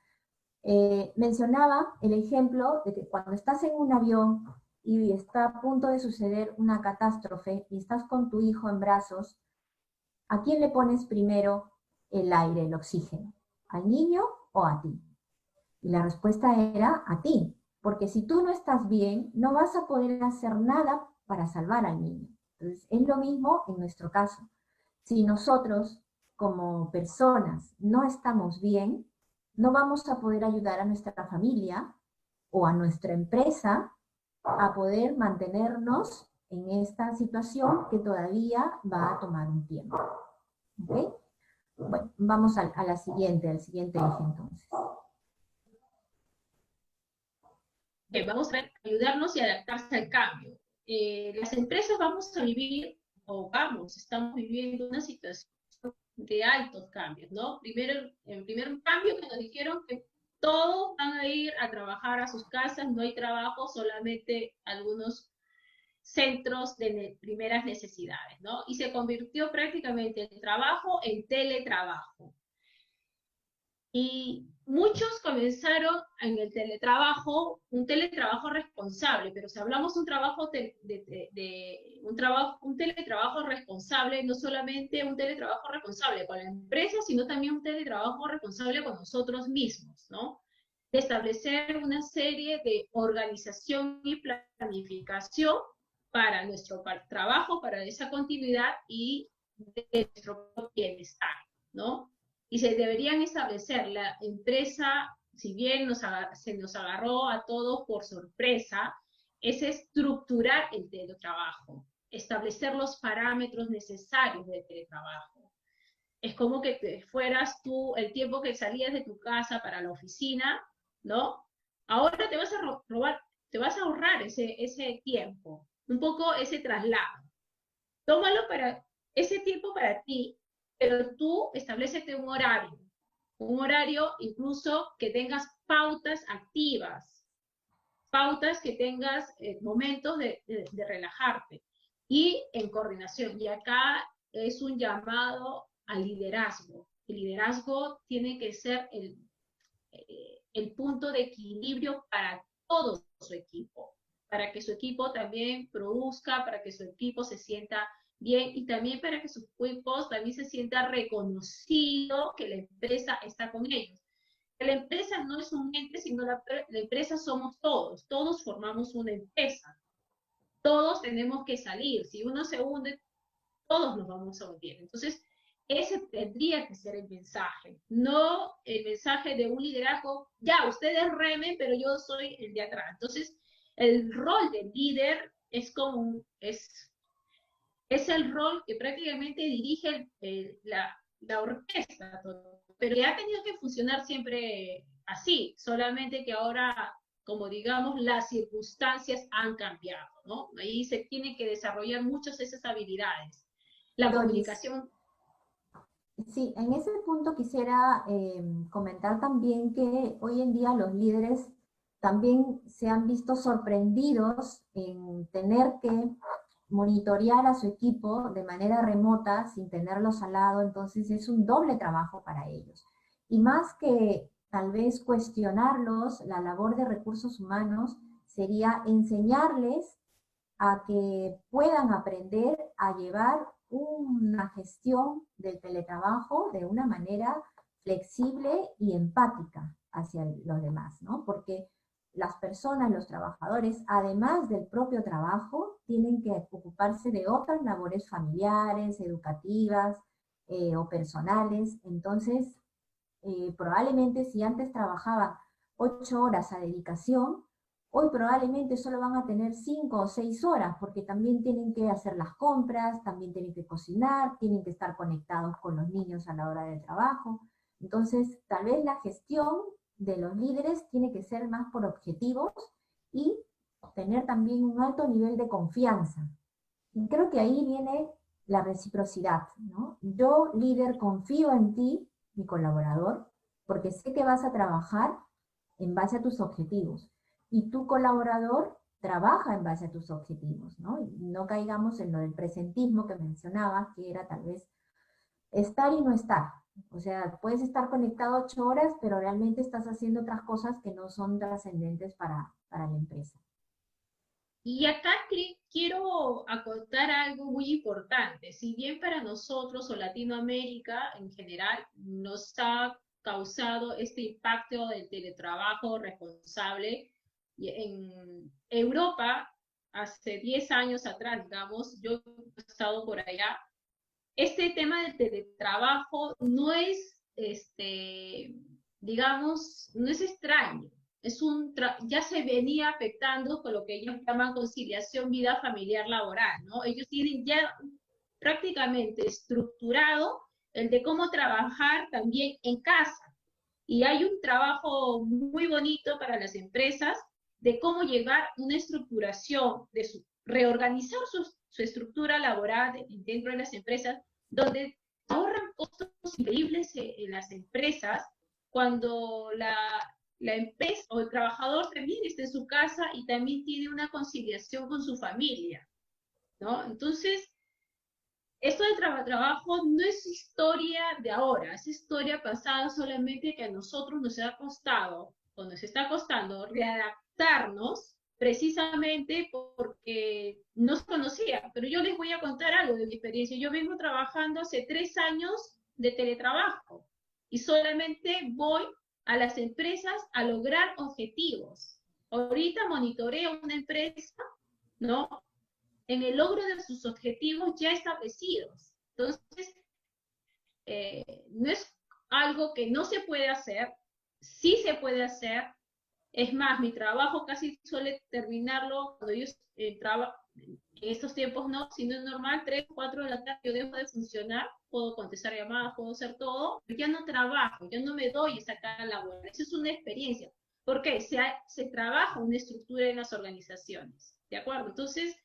mencionaba el ejemplo de que cuando estás en un avión y está a punto de suceder una catástrofe y estás con tu hijo en brazos, ¿a quién le pones primero el aire, el oxígeno? ¿Al niño o a ti? Y la respuesta era a ti, porque si tú no estás bien, no vas a poder hacer nada para salvar al niño. Entonces, es lo mismo en nuestro caso. Si nosotros, como personas, no estamos bien, no vamos a poder ayudar a nuestra familia o a nuestra empresa a poder mantenernos en esta situación que todavía va a tomar un tiempo. ¿Okay? Bueno, vamos al siguiente eje entonces. Vamos a ver, ayudarnos y adaptarse al cambio. Las empresas vamos a vivir, estamos viviendo una situación de altos cambios, ¿no? Primero, el primer cambio que nos dijeron que todos van a ir a trabajar a sus casas, no hay trabajo, solamente algunos centros de primeras necesidades, ¿no? Y se convirtió prácticamente el trabajo en teletrabajo. Y muchos comenzaron en el teletrabajo, un teletrabajo responsable, pero si hablamos de un trabajo un teletrabajo responsable, no solamente un teletrabajo responsable con la empresa, sino también un teletrabajo responsable con nosotros mismos, ¿no? De establecer una serie de organización y planificación para nuestro trabajo, para esa continuidad y de nuestro bienestar, ¿no? Y se deberían establecer la empresa, si bien se nos agarró a todos por sorpresa, es estructurar el teletrabajo. establecer los parámetros necesarios de teletrabajo. Es como que te fueras tú, el tiempo que salías de tu casa para la oficina, ¿no? Ahora te vas a te vas a ahorrar ese tiempo, un poco ese traslado. Tómalo para ese tiempo para ti, pero tú establecete un horario incluso que tengas pautas activas, pautas que tengas momentos de relajarte y en coordinación. Y acá es un llamado al liderazgo. El liderazgo tiene que ser el punto de equilibrio para todo su equipo, para que su equipo también produzca, para que su equipo se sienta bien y también para que su equipo también se sienta reconocido que la empresa está con ellos. La empresa no es un ente, sino la empresa somos todos, todos formamos una empresa, todos tenemos que salir, si uno se hunde, todos nos vamos a hundir. Entonces, ese tendría que ser el mensaje, no el mensaje de un liderazgo, ya, ustedes remen, pero yo soy el de atrás. Entonces, el rol del líder es como, es el rol que prácticamente dirige la orquesta, pero ya ha tenido que funcionar siempre así, solamente que ahora, como digamos, las circunstancias han cambiado, ¿no? Ahí se tienen que desarrollar muchas de esas habilidades. La Doris, comunicación. sí, en ese punto quisiera comentar también que hoy en día los líderes también se han visto sorprendidos en tener que monitorear a su equipo de manera remota sin tenerlos al lado, entonces es un doble trabajo para ellos. Y más que tal vez cuestionarlos, la labor de recursos humanos sería enseñarles a que puedan aprender a llevar una gestión del teletrabajo de una manera flexible y empática hacia los demás, ¿no? Porque las personas, los trabajadores, además del propio trabajo, tienen que ocuparse de otras labores familiares, educativas o personales. Entonces, probablemente si antes trabajaban 8 horas a dedicación, hoy probablemente solo van a tener 5 o 6 horas, porque también tienen que hacer las compras, también tienen que cocinar, tienen que estar conectados con los niños a la hora del trabajo. Entonces, tal vez la gestión de los líderes tiene que ser más por objetivos y tener también un alto nivel de confianza. Y creo que ahí viene la reciprocidad, ¿no? Yo, líder, confío en ti, mi colaborador, porque sé que vas a trabajar en base a tus objetivos. Y tu colaborador trabaja en base a tus objetivos, ¿no? Y no caigamos en lo del presentismo que mencionaba, que era tal vez estar y no estar. O sea, puedes estar conectado 8 horas, pero realmente estás haciendo otras cosas que no son trascendentes para la empresa. Y acá quiero acotar algo muy importante. Si bien para nosotros o Latinoamérica en general nos ha causado este impacto del teletrabajo responsable, y en Europa, hace 10 años atrás, digamos, yo he estado por allá, este tema del teletrabajo no es, digamos, no es extraño. Ya se venía afectando con lo que ellos llaman conciliación vida familiar laboral, ¿no? Ellos tienen ya prácticamente estructurado el de cómo trabajar también en casa. Y hay un trabajo muy bonito para las empresas de cómo llevar una estructuración, reorganizar su estructura laboral dentro de las empresas, donde ahorran costos increíbles en las empresas cuando la empresa o el trabajador también está en su casa y también tiene una conciliación con su familia, ¿no? Entonces, esto del trabajo no es historia de ahora, es historia pasada, solamente que a nosotros nos ha costado, o nos está costando, readaptarnos precisamente porque no se conocía. Pero yo les voy a contar algo de mi experiencia. Yo vengo trabajando hace 3 años de teletrabajo y solamente voy a las empresas a lograr objetivos. Ahorita monitoreo una empresa, ¿no? En el logro de sus objetivos ya establecidos. Entonces, no es algo que no se puede hacer, sí se puede hacer, Es más, mi trabajo casi suele terminarlo cuando yo en estos tiempos no, si no es normal, 3, 4 de la tarde yo dejo de funcionar, puedo contestar llamadas, puedo hacer todo, pero ya no trabajo, ya no me doy esa carga laboral. Eso es una experiencia. ¿Por qué? Se trabaja una estructura en las organizaciones, ¿de acuerdo? Entonces,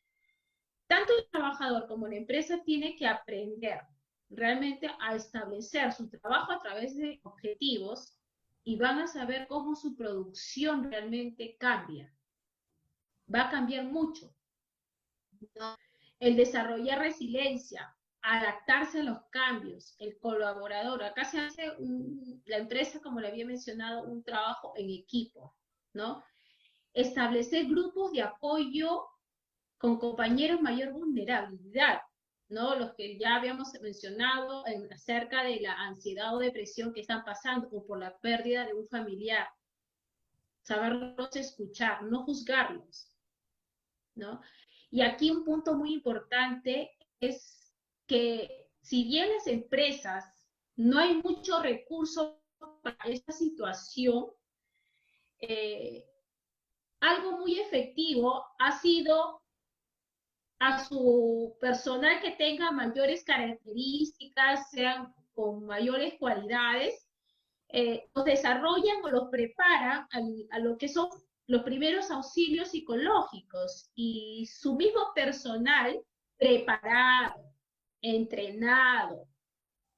tanto el trabajador como la empresa tiene que aprender realmente a establecer su trabajo a través de objetivos y van a saber cómo su producción realmente cambia. Va a cambiar mucho, ¿no? El desarrollar resiliencia, adaptarse a los cambios, el colaborador. Acá se hace la empresa, como le había mencionado, un trabajo en equipo, ¿no? Establecer grupos de apoyo con compañeros mayor vulnerabilidad, ¿no? Los que ya habíamos mencionado acerca de la ansiedad o depresión que están pasando o por la pérdida de un familiar. Saberlos escuchar, no juzgarlos, ¿no? Y aquí un punto muy importante es que si bien las empresas no hay mucho recurso para esta situación, eh, algo muy efectivo ha sido a su personal que tenga mayores características, sean con mayores cualidades, los desarrollan o los preparan a lo que son los primeros auxilios psicológicos y su mismo personal preparado, entrenado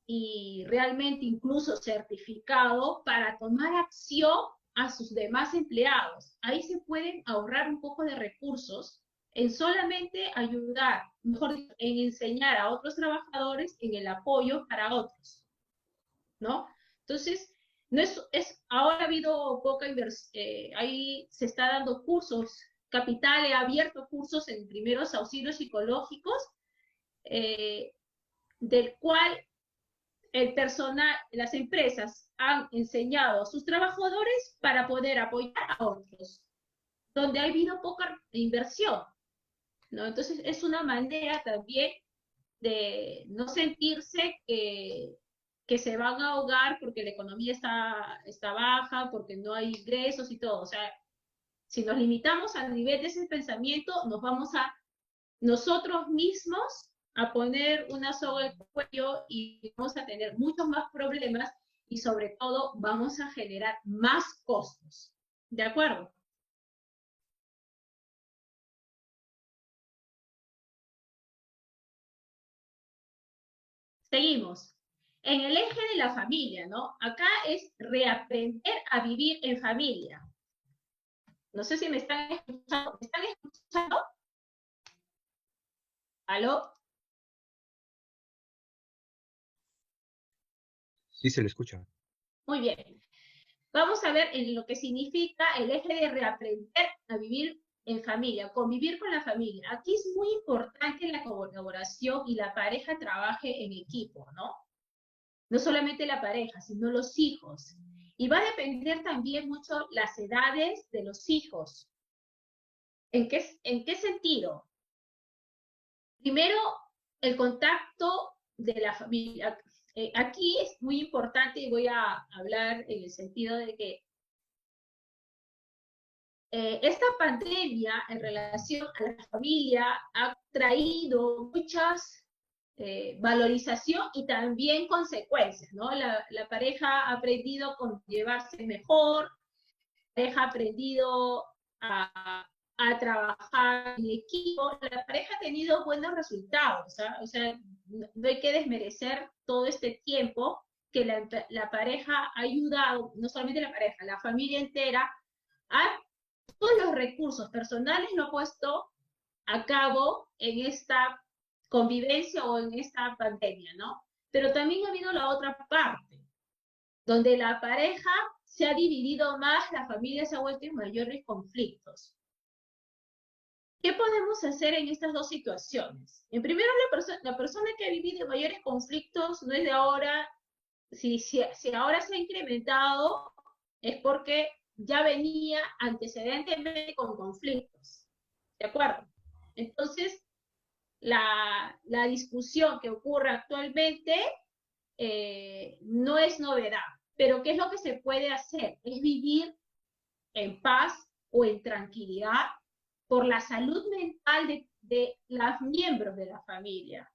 y realmente incluso certificado para tomar acción a sus demás empleados. Ahí se pueden ahorrar un poco de recursos en solamente ayudar, mejor dicho, en enseñar a otros trabajadores en el apoyo para otros, ¿no? Entonces, no ahora ha habido poca inversión, ahí se está dando cursos, Capital ha abierto cursos en primeros auxilios psicológicos, eh, del cual el personal, las empresas han enseñado a sus trabajadores para poder apoyar a otros, donde ha habido poca inversión, ¿no? Entonces es una manera también de no sentirse que se van a ahogar porque la economía está baja, porque no hay ingresos y todo. O sea, si nos limitamos al nivel de ese pensamiento, nos vamos a nosotros mismos a poner una soga al cuello y vamos a tener muchos más problemas y sobre todo vamos a generar más costos. ¿De acuerdo? Seguimos. En el eje de la familia, ¿no? Acá es reaprender a vivir en familia. No sé si me están escuchando. ¿Me están escuchando? ¿Aló? Sí, se le escucha. Muy bien. Vamos a ver en lo que significa el eje de reaprender a vivir en familia, convivir con la familia. Aquí es muy importante la colaboración y la pareja trabaje en equipo, ¿no? No solamente la pareja, sino los hijos. Y va a depender también mucho las edades de los hijos. ¿En qué sentido? Primero, el contacto de la familia. Aquí es muy importante y voy a hablar en el sentido de que esta pandemia en relación a la familia ha traído muchas valorización y también consecuencias, ¿no? La pareja ha aprendido a conllevarse mejor, la pareja ha aprendido a trabajar en equipo, la pareja ha tenido buenos resultados, ¿ah? O sea, no hay que desmerecer todo este tiempo que la pareja ha ayudado, no solamente la pareja, la familia entera, a todos los recursos personales lo ha puesto a cabo en esta convivencia o en esta pandemia, ¿no? Pero también ha habido la otra parte, donde la pareja se ha dividido más, la familia se ha vuelto en mayores conflictos. ¿Qué podemos hacer en estas dos situaciones? En primero, la persona que ha vivido mayores conflictos no es de ahora, si ahora se ha incrementado, es porque ya venía antecedentemente con conflictos. ¿De acuerdo? Entonces, la discusión que ocurre actualmente no es novedad. Pero ¿qué es lo que se puede hacer? Es vivir en paz o en tranquilidad por la salud mental de los miembros de la familia.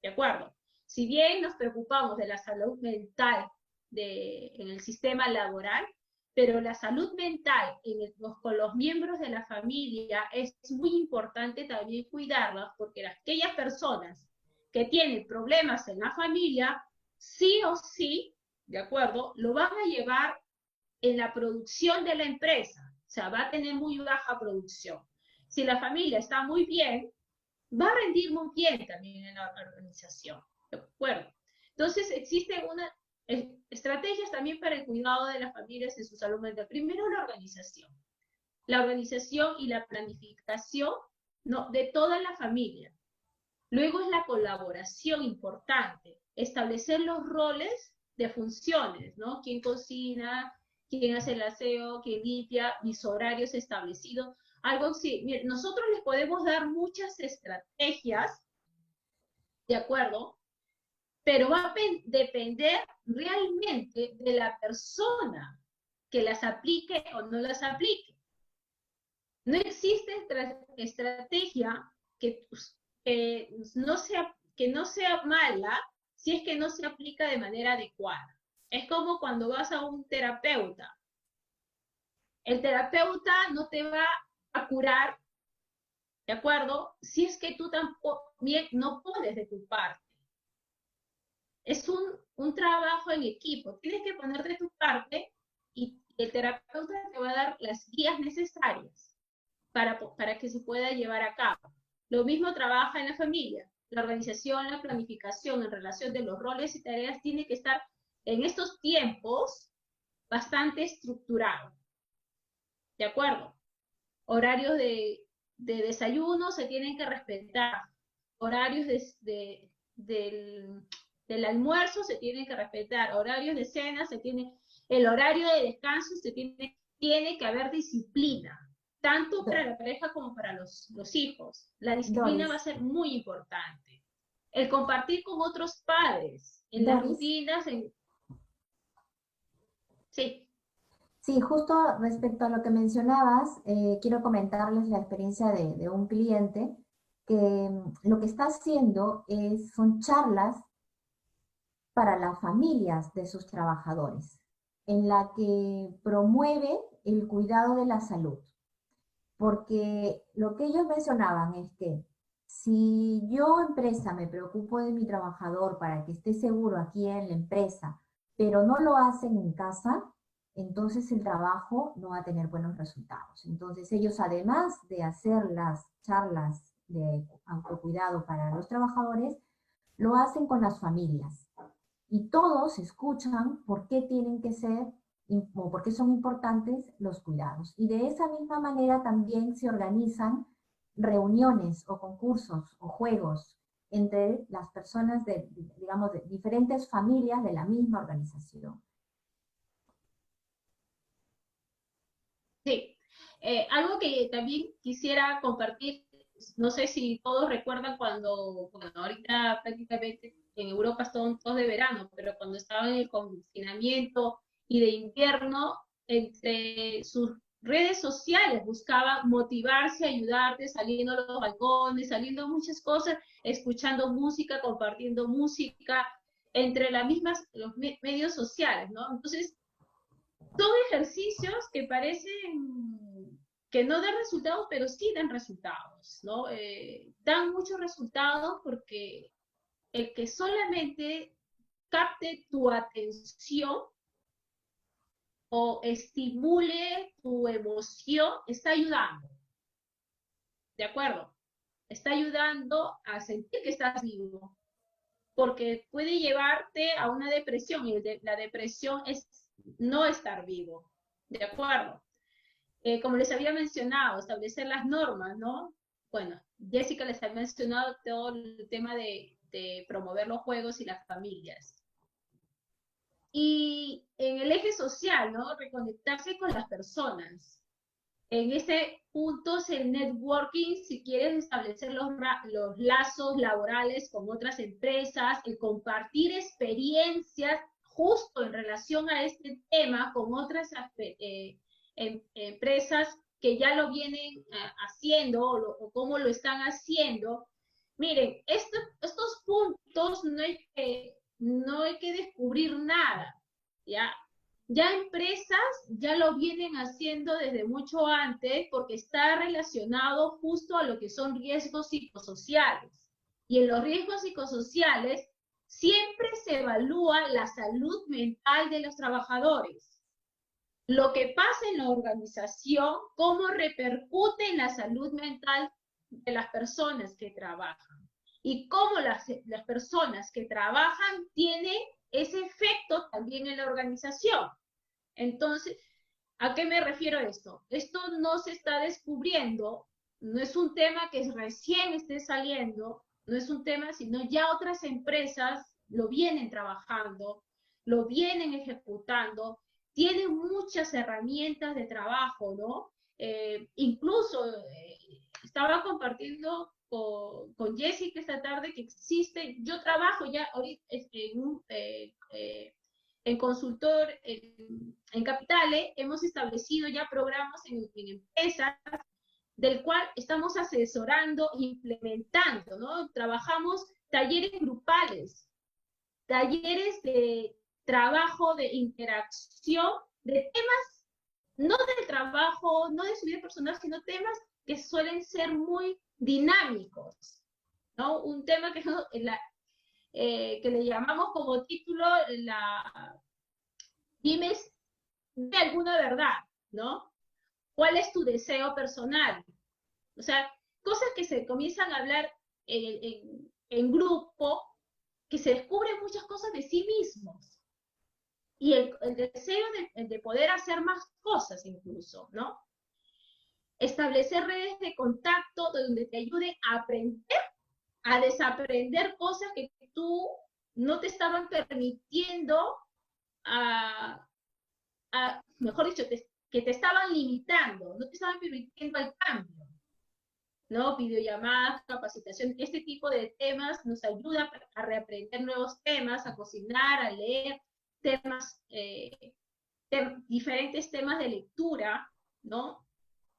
¿De acuerdo? Si bien nos preocupamos de la salud mental en el sistema laboral, pero la salud mental con los miembros de la familia es muy importante también cuidarlas, porque aquellas personas que tienen problemas en la familia, sí o sí, ¿de acuerdo? Lo van a llevar en la producción de la empresa, o sea, va a tener muy baja producción. Si la familia está muy bien, va a rendir muy bien también en la organización, ¿de acuerdo? Entonces, existen estrategias también para el cuidado de las familias en su salud mental. Primero, la organización y la planificación, ¿no?, de toda la familia. Luego es la colaboración importante, establecer los roles de funciones, ¿no? Quién cocina, quién hace el aseo, quién limpia, mis horarios establecidos. Algo así. Miren, nosotros les podemos dar muchas estrategias, ¿de acuerdo? Pero va a depender realmente de la persona que las aplique o no las aplique. No existe estrategia que, que no sea mala si es que no se aplica de manera adecuada. Es como cuando vas a un terapeuta. El terapeuta no te va a curar, ¿de acuerdo? Si es que tú tampoco no pones de tu parte. Es un trabajo en equipo. Tienes que poner de tu parte y el terapeuta te va a dar las guías necesarias para que se pueda llevar a cabo. Lo mismo trabaja en la familia. La organización, la planificación en relación de los roles y tareas tiene que estar en estos tiempos bastante estructurado. ¿De acuerdo? Horarios de desayuno se tienen que respetar. Horarios del almuerzo se tienen que respetar. Horarios de cena el horario de descanso tiene que haber disciplina, tanto para la pareja como para los hijos. La disciplina va a Doris, ser muy importante. El compartir con otros padres en las Doris, rutinas, sí. sí, justo respecto a lo que mencionabas, quiero comentarles la experiencia de un cliente que lo que está haciendo son charlas para las familias de sus trabajadores, en la que promueve el cuidado de la salud. Porque lo que ellos mencionaban es que si yo, empresa, me preocupo de mi trabajador para que esté seguro aquí en la empresa, pero no lo hacen en casa, entonces el trabajo no va a tener buenos resultados. Entonces ellos, además de hacer las charlas de autocuidado para los trabajadores, lo hacen con las familias. Y todos escuchan por qué tienen que ser o por qué son importantes los cuidados. Y de esa misma manera también se organizan reuniones o concursos o juegos entre las personas digamos, de diferentes familias de la misma organización. Sí, algo que también quisiera compartir, no sé si todos recuerdan cuando, bueno, ahorita prácticamente en Europa están todos de verano, pero cuando estaban en el confinamiento y de invierno, entre sus redes sociales buscaban motivarse, ayudarte, saliendo a los balcones, saliendo muchas cosas, escuchando música, compartiendo música, entre los medios sociales, ¿no? Entonces, son ejercicios que parecen que no dan resultados, pero sí dan resultados, ¿no? Dan muchos resultados porque el que solamente capte tu atención o estimule tu emoción está ayudando, ¿de acuerdo? Está ayudando a sentir que estás vivo, porque puede llevarte a una depresión y la depresión es no estar vivo, ¿de acuerdo? Como les había mencionado, establecer las normas, ¿no? Bueno, Jessica les ha mencionado todo el tema de promover los juegos y las familias. Y en el eje social, ¿no? Reconectarse con las personas. En ese punto es el networking, si quieres establecer los lazos laborales con otras empresas, el compartir experiencias justo en relación a este tema con otras empresas que ya lo vienen haciendo o cómo lo están haciendo. Miren, estos puntos no hay que descubrir nada, ¿ya? Ya empresas ya lo vienen haciendo desde mucho antes porque está relacionado justo a lo que son riesgos psicosociales. Y en los riesgos psicosociales siempre se evalúa la salud mental de los trabajadores. Lo que pasa en la organización, cómo repercute en la salud mental de las personas que trabajan. Y cómo las personas que trabajan tienen ese efecto también en la organización. Entonces, ¿a qué me refiero esto? Esto no se está descubriendo, no es un tema que recién esté saliendo, no es un tema, sino ya otras empresas lo vienen trabajando, lo vienen ejecutando, tienen muchas herramientas de trabajo, ¿no? Incluso estaba compartiendo con Jessica esta tarde que existe, yo trabajo ya ahorita en consultor en Capitales, hemos establecido ya programas en empresas del cual estamos asesorando e implementando, ¿no? Trabajamos talleres grupales, talleres de trabajo, de interacción, de temas, no del trabajo, no de su vida personal, sino temas que suelen ser muy dinámicos, ¿no? Un tema que le llamamos como título dime de alguna verdad, ¿no? ¿Cuál es tu deseo personal? O sea, cosas que se comienzan a hablar en grupo, que se descubren muchas cosas de sí mismos. Y el deseo de poder hacer más cosas incluso, ¿no? Establecer redes de contacto donde te ayuden a aprender, a desaprender cosas que tú no te estaban permitiendo mejor dicho, que te estaban limitando, no te estaban permitiendo el cambio, ¿no? Videollamadas, capacitación, este tipo de temas nos ayuda a reaprender nuevos temas, a cocinar, a leer temas, diferentes temas de lectura, ¿no?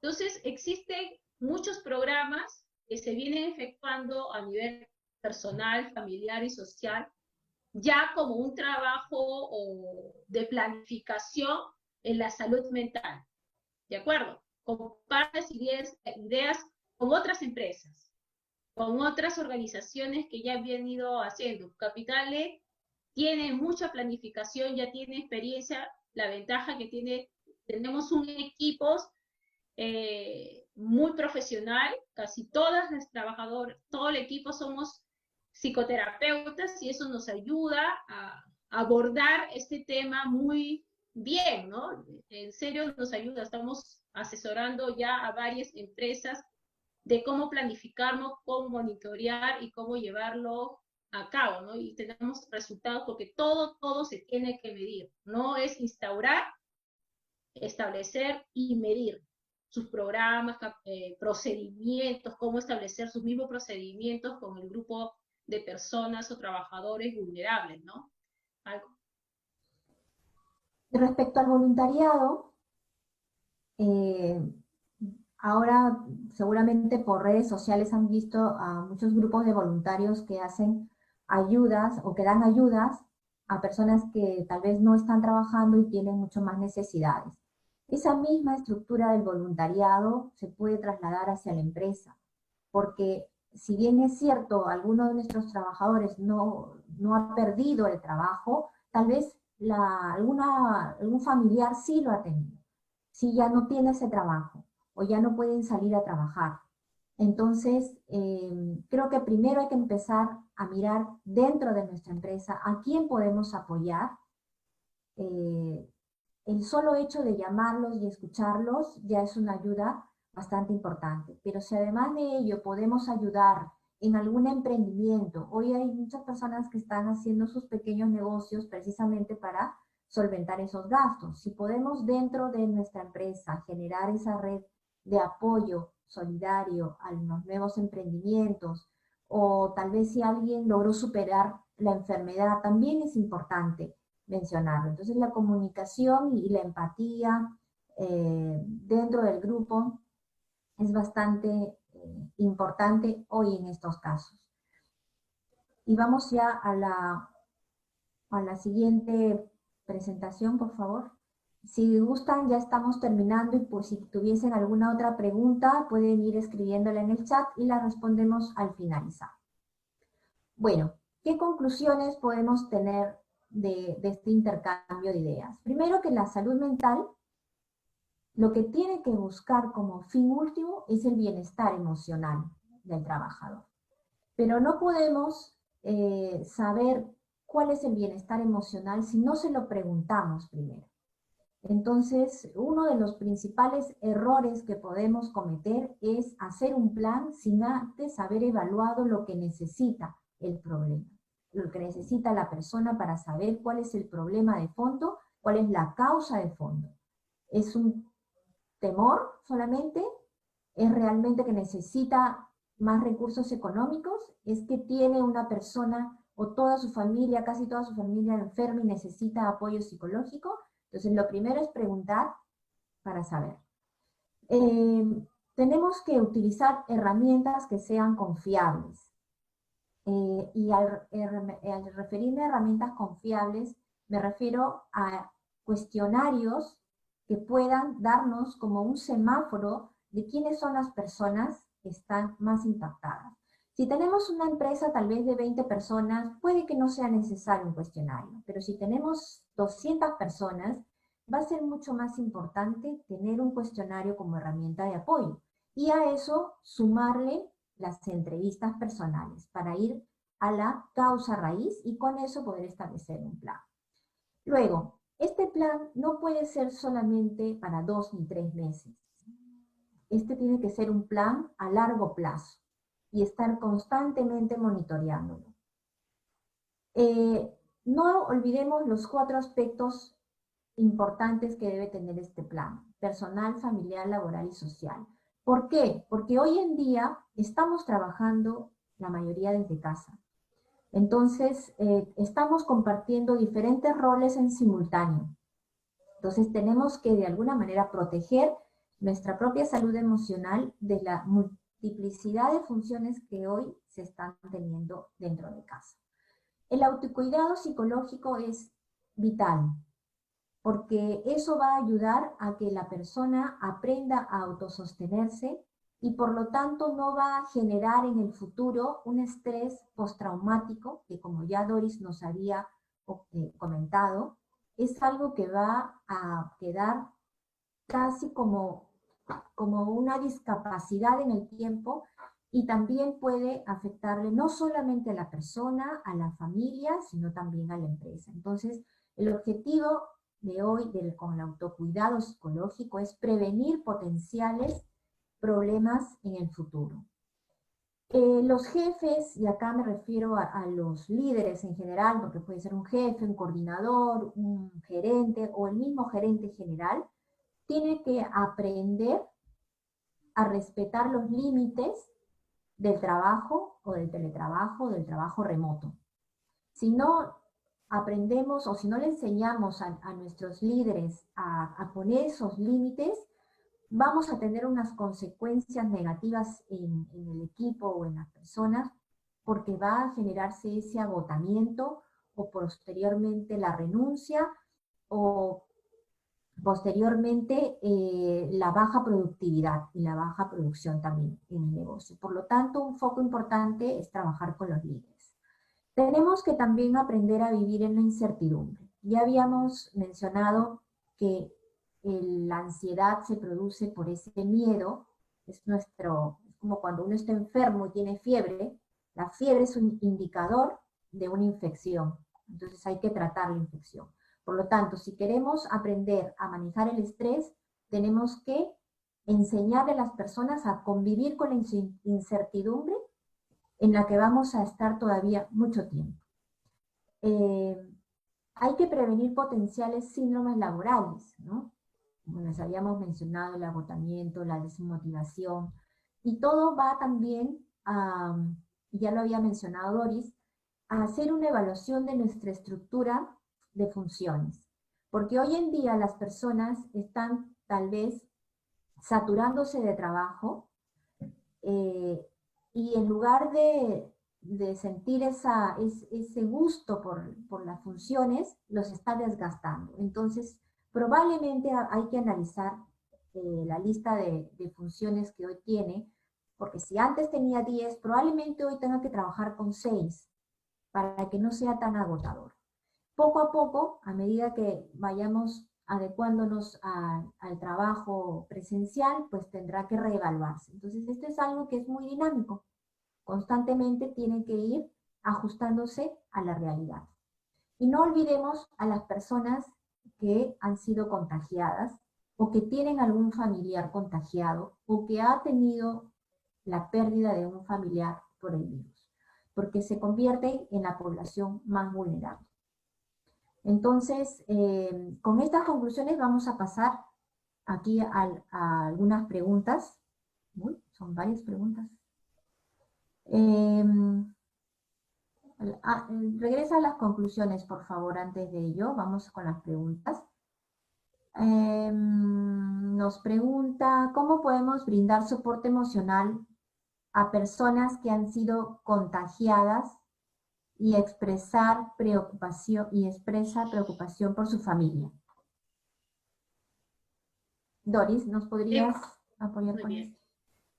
Entonces, existen muchos programas que se vienen efectuando a nivel personal, familiar y social, ya como un trabajo de planificación en la salud mental, ¿de acuerdo? Compartes ideas con otras empresas, con otras organizaciones que ya han venido haciendo. Capitales tiene mucha planificación, ya tiene experiencia, la ventaja que tenemos un equipo muy profesional, casi todas las trabajadoras, todo el equipo somos psicoterapeutas y eso nos ayuda a abordar este tema muy bien, ¿no? En serio nos ayuda, estamos asesorando ya a varias empresas de cómo planificarlo, cómo monitorear y cómo llevarlo a cabo, ¿no? Y tenemos resultados porque todo se tiene que medir, no es instaurar, establecer y medir sus programas, procedimientos, cómo establecer sus mismos procedimientos con el grupo de personas o trabajadores vulnerables, ¿no? Algo. Respecto al voluntariado, ahora seguramente por redes sociales han visto a muchos grupos de voluntarios que hacen ayudas o que dan ayudas a personas que tal vez no están trabajando y tienen mucho más necesidades. Esa misma estructura del voluntariado se puede trasladar hacia la empresa, porque si bien es cierto, alguno de nuestros trabajadores no ha perdido el trabajo, tal vez algún familiar sí lo ha tenido, sí ya no tiene ese trabajo o ya no pueden salir a trabajar. Entonces, creo que primero hay que empezar a mirar dentro de nuestra empresa a quién podemos apoyar. El solo hecho de llamarlos y escucharlos ya es una ayuda bastante importante. Pero si además de ello podemos ayudar en algún emprendimiento, hoy hay muchas personas que están haciendo sus pequeños negocios precisamente para solventar esos gastos. Si podemos dentro de nuestra empresa generar esa red de apoyo solidario a los nuevos emprendimientos, o tal vez si alguien logró superar la enfermedad, también es importante mencionarlo. Entonces la comunicación y la empatía dentro del grupo es bastante importante hoy en estos casos. Y vamos ya a la siguiente presentación, por favor. Si gustan, ya estamos terminando y pues si tuviesen alguna otra pregunta, pueden ir escribiéndola en el chat y la respondemos al finalizar. Bueno, ¿qué conclusiones podemos tener de este intercambio de ideas? Primero, que la salud mental lo que tiene que buscar como fin último es el bienestar emocional del trabajador. Pero no podemos saber cuál es el bienestar emocional si no se lo preguntamos primero. Entonces, uno de los principales errores que podemos cometer es hacer un plan sin antes haber evaluado lo que necesita el problema, lo que necesita la persona para saber cuál es el problema de fondo, cuál es la causa de fondo. ¿Es un temor solamente? ¿Es realmente que necesita más recursos económicos? ¿Es que tiene una persona o toda su familia, casi toda su familia enferma y necesita apoyo psicológico? Entonces, lo primero es preguntar para saber. Tenemos que utilizar herramientas que sean confiables. Y al referirme a herramientas confiables, me refiero a cuestionarios que puedan darnos como un semáforo de quiénes son las personas que están más impactadas. Si tenemos una empresa tal vez de 20 personas, puede que no sea necesario un cuestionario, pero si tenemos 200 personas, va a ser mucho más importante tener un cuestionario como herramienta de apoyo. Y a eso sumarle las entrevistas personales para ir a la causa raíz y con eso poder establecer un plan. Luego, este plan no puede ser solamente para 2 ni 3 meses. Este tiene que ser un plan a largo plazo y estar constantemente monitoreándolo. No olvidemos los 4 aspectos importantes que debe tener este plan: personal, familiar, laboral y social. ¿Por qué? Porque hoy en día estamos trabajando la mayoría desde casa. Entonces, estamos compartiendo diferentes roles en simultáneo. Entonces, tenemos que de alguna manera proteger nuestra propia salud emocional de la multiplicidad de funciones que hoy se están teniendo dentro de casa. El autocuidado psicológico es vital, porque eso va a ayudar a que la persona aprenda a autosostenerse y por lo tanto no va a generar en el futuro un estrés postraumático, que como ya Doris nos había comentado, es algo que va a quedar casi como una discapacidad en el tiempo y también puede afectarle no solamente a la persona, a la familia, sino también a la empresa. Entonces, el objetivo de hoy con el autocuidado psicológico es prevenir potenciales problemas en el futuro. Los jefes, y acá me refiero a los líderes en general, porque puede ser un jefe, un coordinador, un gerente o el mismo gerente general, tiene que aprender a respetar los límites del trabajo o del teletrabajo o del trabajo remoto. Si no aprendemos o si no le enseñamos a nuestros líderes a poner esos límites, vamos a tener unas consecuencias negativas en el equipo o en las personas, porque va a generarse ese agotamiento o posteriormente la renuncia o posteriormente la baja productividad y la baja producción también en el negocio. Por lo tanto, un foco importante es trabajar con los líderes. Tenemos que también aprender a vivir en la incertidumbre. Ya habíamos mencionado que la ansiedad se produce por ese miedo, es como cuando uno está enfermo y tiene fiebre, la fiebre es un indicador de una infección, entonces hay que tratar la infección. Por lo tanto, si queremos aprender a manejar el estrés, tenemos que enseñarle a las personas a convivir con la incertidumbre en la que vamos a estar todavía mucho tiempo. Hay que prevenir potenciales síndromes laborales, ¿no? Como les habíamos mencionado, el agotamiento, la desmotivación, y todo va también a, ya lo había mencionado Doris, a hacer una evaluación de nuestra estructura de funciones. Porque hoy en día las personas están tal vez saturándose de trabajo, y en lugar de sentir ese gusto por las funciones, los está desgastando. Entonces, probablemente hay que analizar la lista de funciones que hoy tiene, porque si antes tenía 10, probablemente hoy tenga que trabajar con 6 para que no sea tan agotador. Poco a poco, a medida que vayamos adecuándonos al trabajo presencial, pues tendrá que reevaluarse. Entonces, esto es algo que es muy dinámico. Constantemente tiene que ir ajustándose a la realidad. Y no olvidemos a las personas que han sido contagiadas o que tienen algún familiar contagiado o que ha tenido la pérdida de un familiar por el virus, porque se convierte en la población más vulnerable. Entonces, con estas conclusiones vamos a pasar aquí a algunas preguntas. Uy, son varias preguntas. Eh, regresa a las conclusiones, por favor, antes de ello. Vamos con las preguntas. Nos pregunta, ¿cómo podemos brindar soporte emocional a personas que han sido contagiadas y expresa preocupación por su familia? Doris, ¿nos podrías apoyar Muy con bien. esto?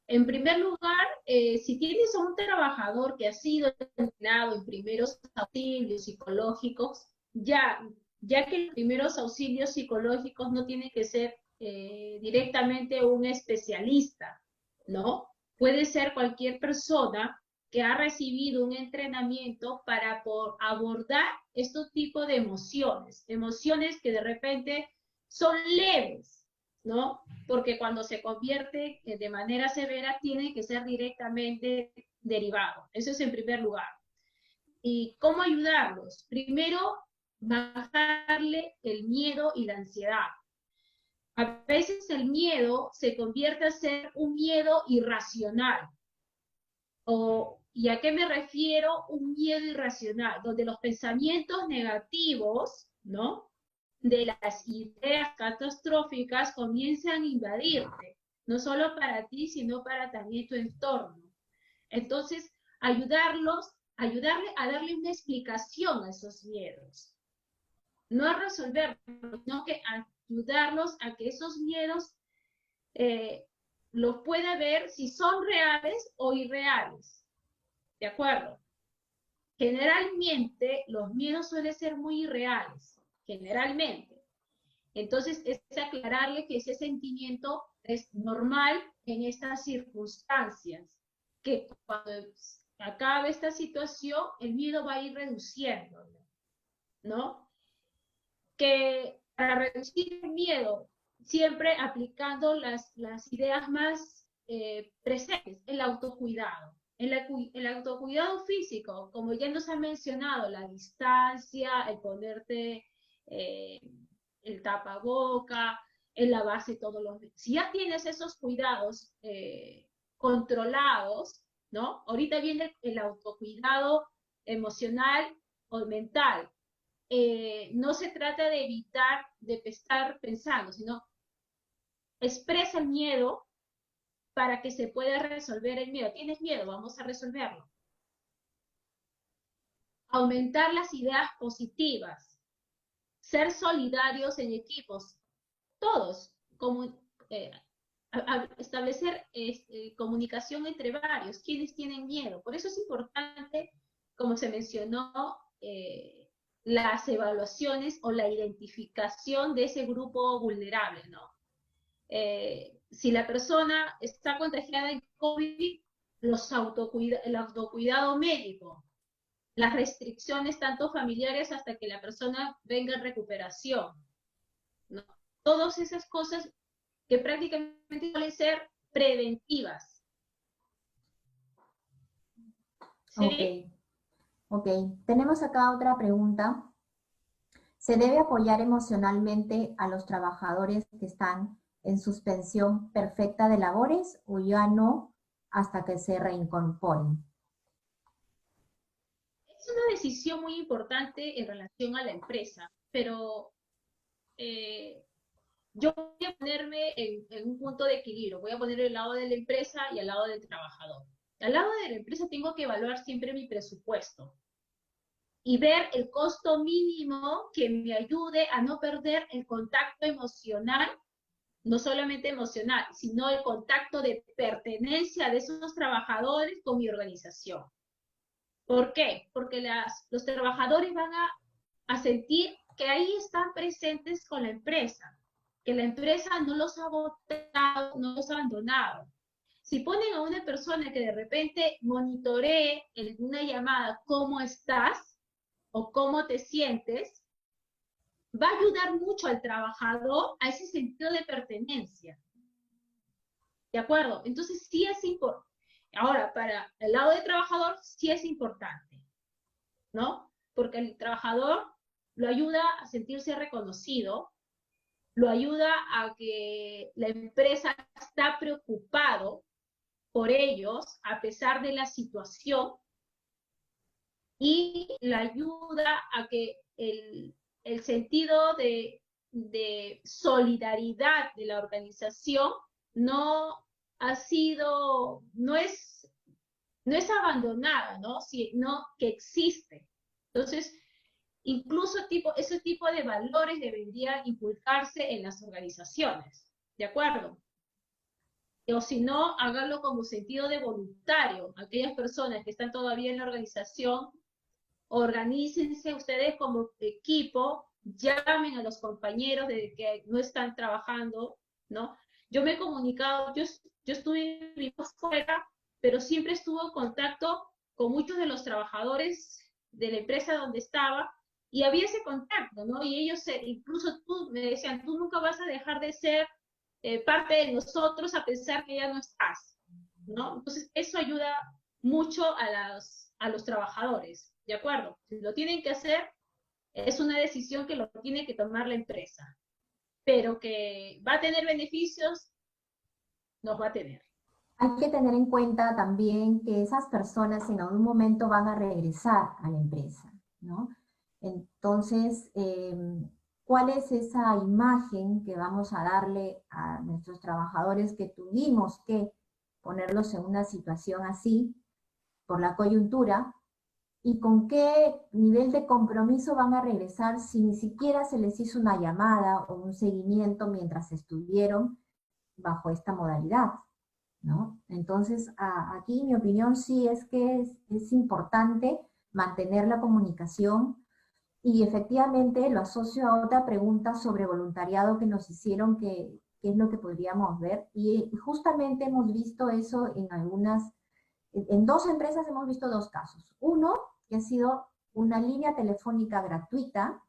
En primer lugar, si tienes a un trabajador que ha sido entrenado en primeros auxilios psicológicos, ya que los primeros auxilios psicológicos no tiene que ser directamente un especialista, ¿no? Puede ser cualquier persona que ha recibido un entrenamiento para abordar estos tipos de emociones que de repente son leves, ¿no? Porque cuando se convierte de manera severa tiene que ser directamente derivado. Eso es en primer lugar. ¿Y cómo ayudarlos? Primero, bajarle el miedo y la ansiedad. A veces el miedo se convierte a ser un miedo irracional. ¿Y a qué me refiero? Un miedo irracional, donde los pensamientos negativos, ¿no? De las ideas catastróficas comienzan a invadirte, no solo para ti, sino para también tu entorno. Entonces, ayudarle a darle una explicación a esos miedos. No a resolverlos, sino que ayudarlos a que esos miedos los pueda ver si son reales o irreales. ¿De acuerdo? Generalmente los miedos suelen ser muy irreales, generalmente. Entonces es aclararle que ese sentimiento es normal en estas circunstancias, que cuando acabe esta situación el miedo va a ir reduciéndolo, ¿no? Que para reducir el miedo, siempre aplicando las ideas más presentes, el autocuidado. El autocuidado físico, como ya nos ha mencionado, la distancia, el ponerte el tapaboca, el lavarse todos los días. Si ya tienes esos cuidados controlados, ¿no? Ahorita viene el autocuidado emocional o mental. No se trata de evitar de estar pensando, sino expresa el miedo para que se pueda resolver el miedo. ¿Tienes miedo? Vamos a resolverlo. Aumentar las ideas positivas, ser solidarios en equipos, todos, como establecer comunicación entre varios, quienes tienen miedo. Por eso es importante, como se mencionó, las evaluaciones o la identificación de ese grupo vulnerable, ¿no? Si la persona está contagiada de COVID, el autocuidado médico, las restricciones tanto familiares hasta que la persona venga en recuperación, ¿no? Todas esas cosas que prácticamente suelen ser preventivas. ¿Sí? Ok. Tenemos acá otra pregunta. ¿Se debe apoyar emocionalmente a los trabajadores que están en suspensión perfecta de labores o ya no hasta que se reincorporen? Es una decisión muy importante en relación a la empresa, pero yo voy a ponerme en un punto de equilibrio, voy a poner el lado de la empresa y al lado del trabajador. Al lado de la empresa tengo que evaluar siempre mi presupuesto y ver el costo mínimo que me ayude a no perder el contacto emocional, no solamente emocional, sino el contacto de pertenencia de esos trabajadores con mi organización. ¿Por qué? Porque los trabajadores van a sentir que ahí están presentes con la empresa, que la empresa no los ha votado, no los ha abandonado. Si ponen a una persona que de repente monitoree en una llamada cómo estás o cómo te sientes, va a ayudar mucho al trabajador a ese sentido de pertenencia. ¿De acuerdo? Entonces sí es importante. Ahora, para el lado del trabajador sí es importante, ¿no? Porque el trabajador lo ayuda a sentirse reconocido, lo ayuda a que la empresa está preocupado por ellos a pesar de la situación y la ayuda a que el sentido de solidaridad de la organización no ha sido, no es abandonada, ¿no? Sino que existe. Entonces, incluso ese tipo de valores deberían inculcarse en las organizaciones, ¿de acuerdo? O si no, háganlo como sentido de voluntario. Aquellas personas que están todavía en la organización, organícense ustedes como equipo, llamen a los compañeros de que no están trabajando, ¿no? Yo me he comunicado, yo estuve viviendo fuera, pero siempre estuve en contacto con muchos de los trabajadores de la empresa donde estaba y había ese contacto, ¿no? Y ellos, incluso tú, me decían, tú nunca vas a dejar de ser parte de nosotros a pesar que ya no estás, ¿no? Entonces, eso ayuda mucho a los trabajadores, ¿de acuerdo? Si lo tienen que hacer, es una decisión que lo tiene que tomar la empresa, pero que va a tener beneficios, los va a tener. Hay que tener en cuenta también que esas personas en algún momento van a regresar a la empresa, ¿no? Entonces, ¿cuál es esa imagen que vamos a darle a nuestros trabajadores que tuvimos que ponerlos en una situación así por la coyuntura? ¿Y con qué nivel de compromiso van a regresar si ni siquiera se les hizo una llamada o un seguimiento mientras estuvieron bajo esta modalidad? ¿No? Entonces, aquí mi opinión sí es que es importante mantener la comunicación y efectivamente lo asocio a otra pregunta sobre voluntariado que nos hicieron, que es lo que podríamos ver. Y justamente hemos visto eso en dos empresas hemos visto dos casos. Uno, que ha sido una línea telefónica gratuita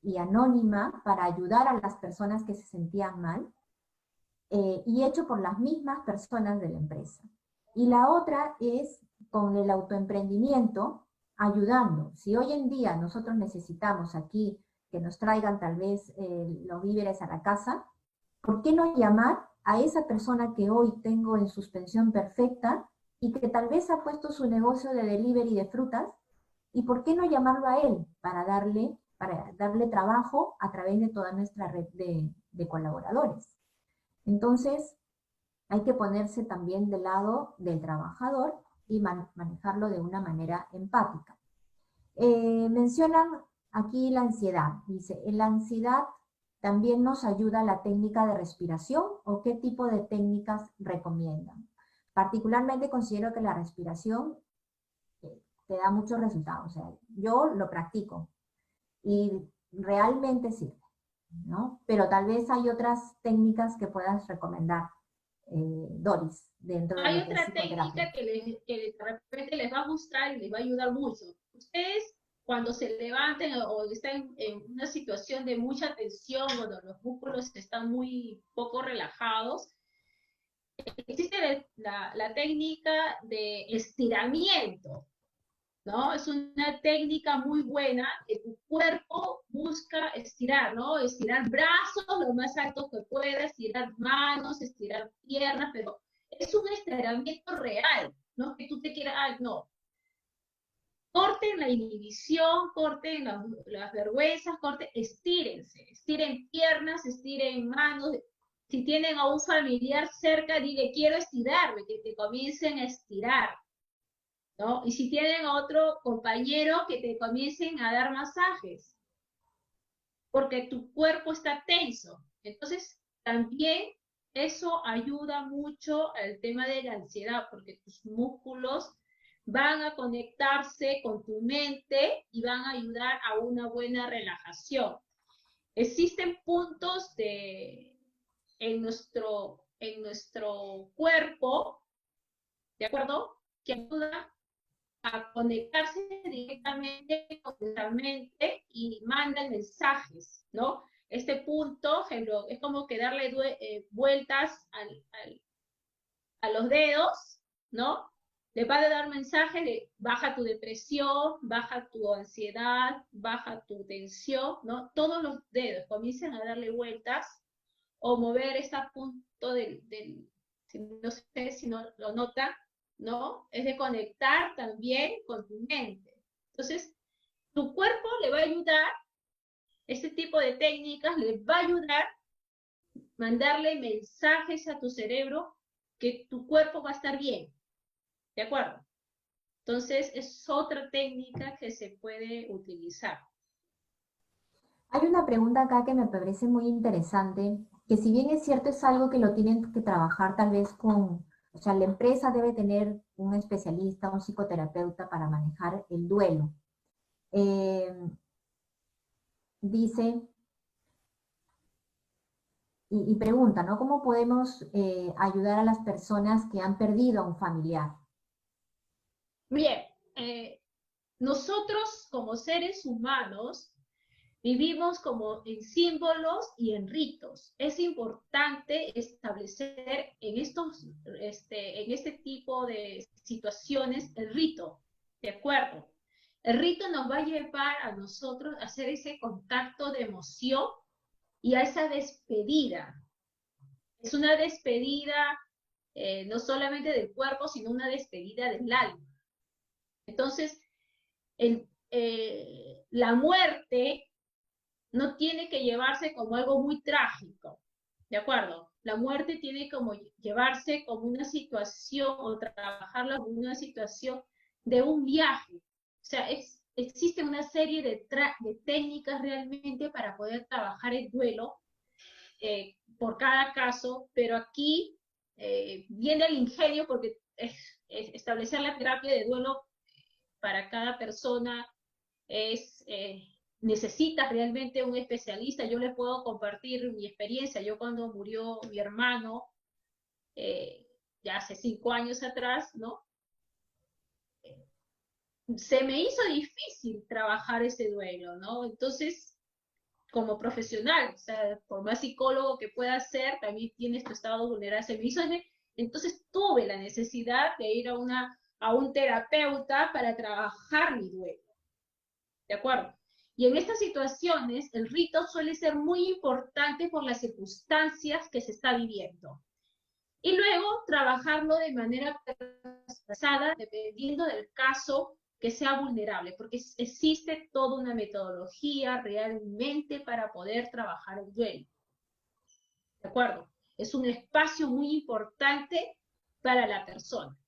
y anónima para ayudar a las personas que se sentían mal, y hecho por las mismas personas de la empresa. Y la otra es con el autoemprendimiento, ayudando. Si hoy en día nosotros necesitamos aquí que nos traigan tal vez los víveres a la casa, ¿por qué no llamar a esa persona que hoy tengo en suspensión perfecta y que tal vez ha puesto su negocio de delivery de frutas? ¿Y por qué no llamarlo a él para darle trabajo a través de toda nuestra red de colaboradores? Entonces, hay que ponerse también del lado del trabajador y manejarlo de una manera empática. Mencionan aquí la ansiedad. Dice, ¿en la ansiedad también nos ayuda la técnica de respiración o qué tipo de técnicas recomiendan? Particularmente considero que la respiración te da muchos resultados. O sea, yo lo practico y realmente sirve, ¿no? Pero tal vez hay otras técnicas que puedas recomendar, Doris, dentro de Hay lo que es otra psicoterapia. técnica que de repente les va a gustar y les va a ayudar mucho. Ustedes, cuando se levanten o están en una situación de mucha tensión, cuando los músculos están muy poco relajados, existe la técnica de estiramiento, ¿no? Es una técnica muy buena que tu cuerpo busca estirar, ¿no? Estirar brazos lo más alto que pueda, estirar manos, estirar piernas, pero es un estiramiento real, ¿no? Que tú te quieras, ay, no. Corten la inhibición, corten las vergüenzas, estírense, estiren piernas, estiren manos. Si tienen a un familiar cerca, dile, quiero estirarme, que te comiencen a estirar, ¿no? Y si tienen a otro compañero, que te comiencen a dar masajes, porque tu cuerpo está tenso. Entonces, también eso ayuda mucho al tema de la ansiedad, porque tus músculos van a conectarse con tu mente y van a ayudar a una buena relajación. Existen puntos en nuestro cuerpo, ¿de acuerdo? Que ayudan a conectarse directamente con nuestra mente y mandan mensajes, ¿no? Este punto, ejemplo, es como que darle vueltas a los dedos, ¿no? Le va a dar mensajes de baja tu depresión, baja tu ansiedad, baja tu tensión, ¿no? Todos los dedos comienzan a darle vueltas o mover este punto no sé si no lo nota, ¿no? Es de conectar también con tu mente. Entonces, tu cuerpo le va a ayudar, este tipo de técnicas le va a ayudar a mandarle mensajes a tu cerebro que tu cuerpo va a estar bien, ¿de acuerdo? Entonces, es otra técnica que se puede utilizar. Hay una pregunta acá que me parece muy interesante, que si bien es cierto es algo que lo tienen que trabajar tal vez con, o sea, la empresa debe tener un especialista, un psicoterapeuta para manejar el duelo. Eh, dice, y pregunta, ¿no? ¿Cómo podemos ayudar a las personas que han perdido a un familiar? Bien, nosotros como seres humanos vivimos como en símbolos y en ritos. Es importante establecer en este tipo de situaciones el rito, ¿de acuerdo? El rito nos va a llevar a nosotros a hacer ese contacto de emoción y a esa despedida. Es una despedida no solamente del cuerpo, sino una despedida del alma. Entonces, la muerte no tiene que llevarse como algo muy trágico, ¿de acuerdo? La muerte tiene como llevarse como una situación o trabajarla como una situación de un viaje. O sea, existe una serie de técnicas realmente para poder trabajar el duelo por cada caso, pero aquí viene el ingenio porque establecer la terapia de duelo para cada persona es, necesitas realmente un especialista. Yo les puedo compartir mi experiencia. Yo cuando murió mi hermano, ya hace 5 años atrás, ¿no? Se me hizo difícil trabajar ese duelo, ¿no? Entonces, como profesional, o sea, por más psicólogo que pueda ser, también tienes tu estado vulnerable. Se me hizo, entonces tuve la necesidad de ir a un terapeuta para trabajar mi duelo. ¿De acuerdo? Y en estas situaciones, el rito suele ser muy importante por las circunstancias que se está viviendo. Y luego trabajarlo de manera pasada, dependiendo del caso que sea vulnerable, porque existe toda una metodología realmente para poder trabajar el duelo. ¿De acuerdo? Es un espacio muy importante para la persona.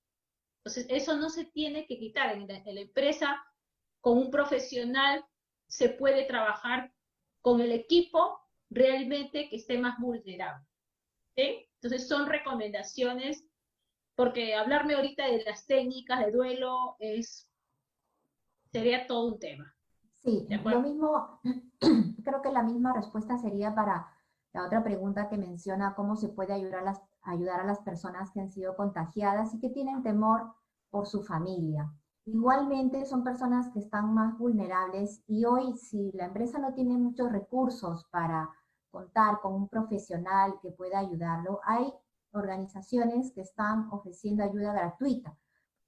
Entonces, eso no se tiene que quitar. En la empresa, con un profesional, se puede trabajar con el equipo realmente que esté más vulnerable. ¿Sí? Entonces, son recomendaciones, porque hablarme ahorita de las técnicas de duelo sería todo un tema. Sí, ¿De lo acuerdo? mismo, creo que la misma respuesta sería para la otra pregunta que menciona cómo se puede ayudar a las personas que han sido contagiadas y que tienen temor por su familia. Igualmente son personas que están más vulnerables y hoy si la empresa no tiene muchos recursos para contar con un profesional que pueda ayudarlo, hay organizaciones que están ofreciendo ayuda gratuita.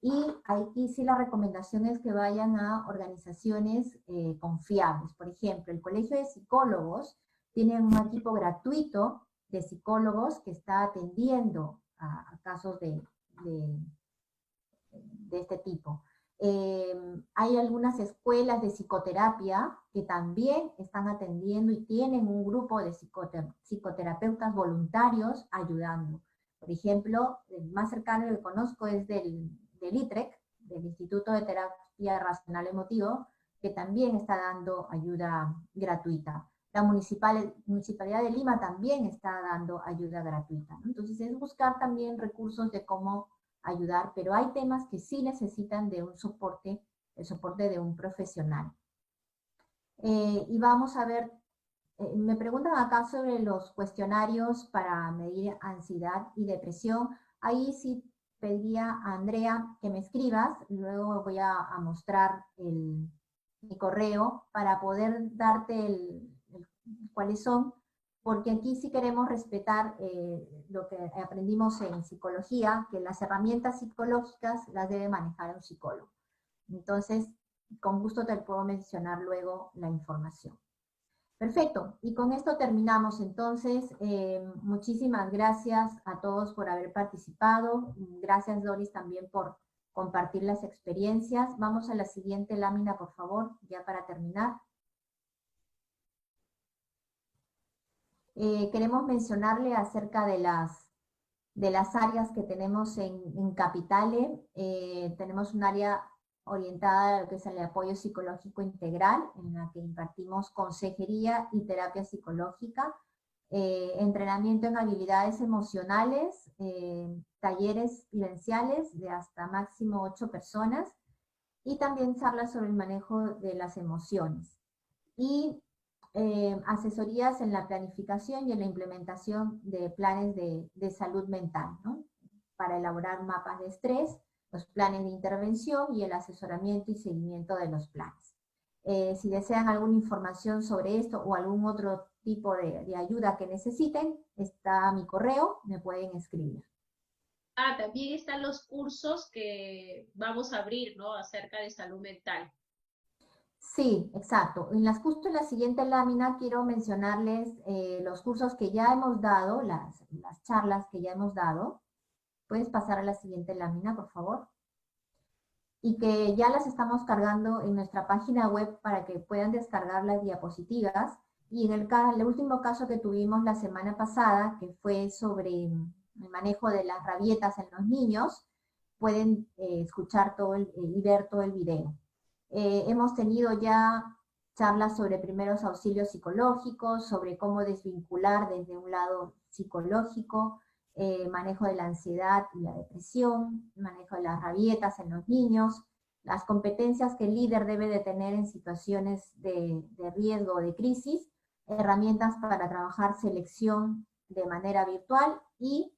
Y aquí sí la recomendación es que vayan a organizaciones confiables. Por ejemplo, el Colegio de Psicólogos tiene un equipo gratuito de psicólogos que está atendiendo a casos de este tipo. Hay algunas escuelas de psicoterapia que también están atendiendo y tienen un grupo de psicoterapeutas voluntarios ayudando. Por ejemplo, el más cercano que conozco es del ITREC, del Instituto de Terapia Racional Emotivo, que también está dando ayuda gratuita. La Municipalidad de Lima también está dando ayuda gratuita, ¿no? Entonces es buscar también recursos de cómo ayudar, pero hay temas que sí necesitan de un soporte, el soporte de un profesional. Y vamos a ver, me preguntan acá sobre los cuestionarios para medir ansiedad y depresión. Ahí sí pediría a Andrea que me escribas, luego voy a mostrar mi correo para poder darte cuáles son, porque aquí sí queremos respetar lo que aprendimos en psicología, que las herramientas psicológicas las debe manejar un psicólogo. Entonces, con gusto te puedo mencionar luego la información. Perfecto, y con esto terminamos entonces. Muchísimas gracias a todos por haber participado. Gracias, Doris, también por compartir las experiencias. Vamos a la siguiente lámina, por favor, ya para terminar. Queremos mencionarle acerca de las áreas que tenemos en Capitale. Tenemos un área orientada a lo que es el apoyo psicológico integral, en la que impartimos consejería y terapia psicológica, entrenamiento en habilidades emocionales, talleres vivenciales de hasta máximo 8 personas, y también charlas sobre el manejo de las emociones. Y asesorías en la planificación y en la implementación de planes de salud mental, ¿no? Para elaborar mapas de estrés, los planes de intervención y el asesoramiento y seguimiento de los planes. Si desean alguna información sobre esto o algún otro tipo de ayuda que necesiten, está mi correo, me pueden escribir. También están los cursos que vamos a abrir, ¿no? Acerca de salud mental. Sí, exacto. Justo en la siguiente lámina quiero mencionarles los cursos que ya hemos dado, las charlas que ya hemos dado. Puedes pasar a la siguiente lámina, por favor. Y que ya las estamos cargando en nuestra página web para que puedan descargar las diapositivas. Y en el último caso que tuvimos la semana pasada, que fue sobre el manejo de las rabietas en los niños, pueden escuchar y ver todo el video. Hemos tenido ya charlas sobre primeros auxilios psicológicos, sobre cómo desvincular desde un lado psicológico, manejo de la ansiedad y la depresión, manejo de las rabietas en los niños, las competencias que el líder debe de tener en situaciones de riesgo o de crisis, herramientas para trabajar selección de manera virtual, y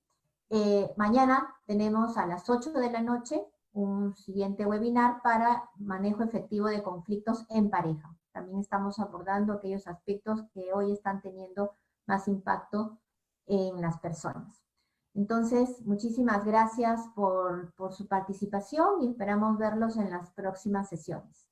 mañana tenemos a las 8 de la noche un siguiente webinar para manejo efectivo de conflictos en pareja. También estamos abordando aquellos aspectos que hoy están teniendo más impacto en las personas. Entonces, muchísimas gracias por su participación y esperamos verlos en las próximas sesiones.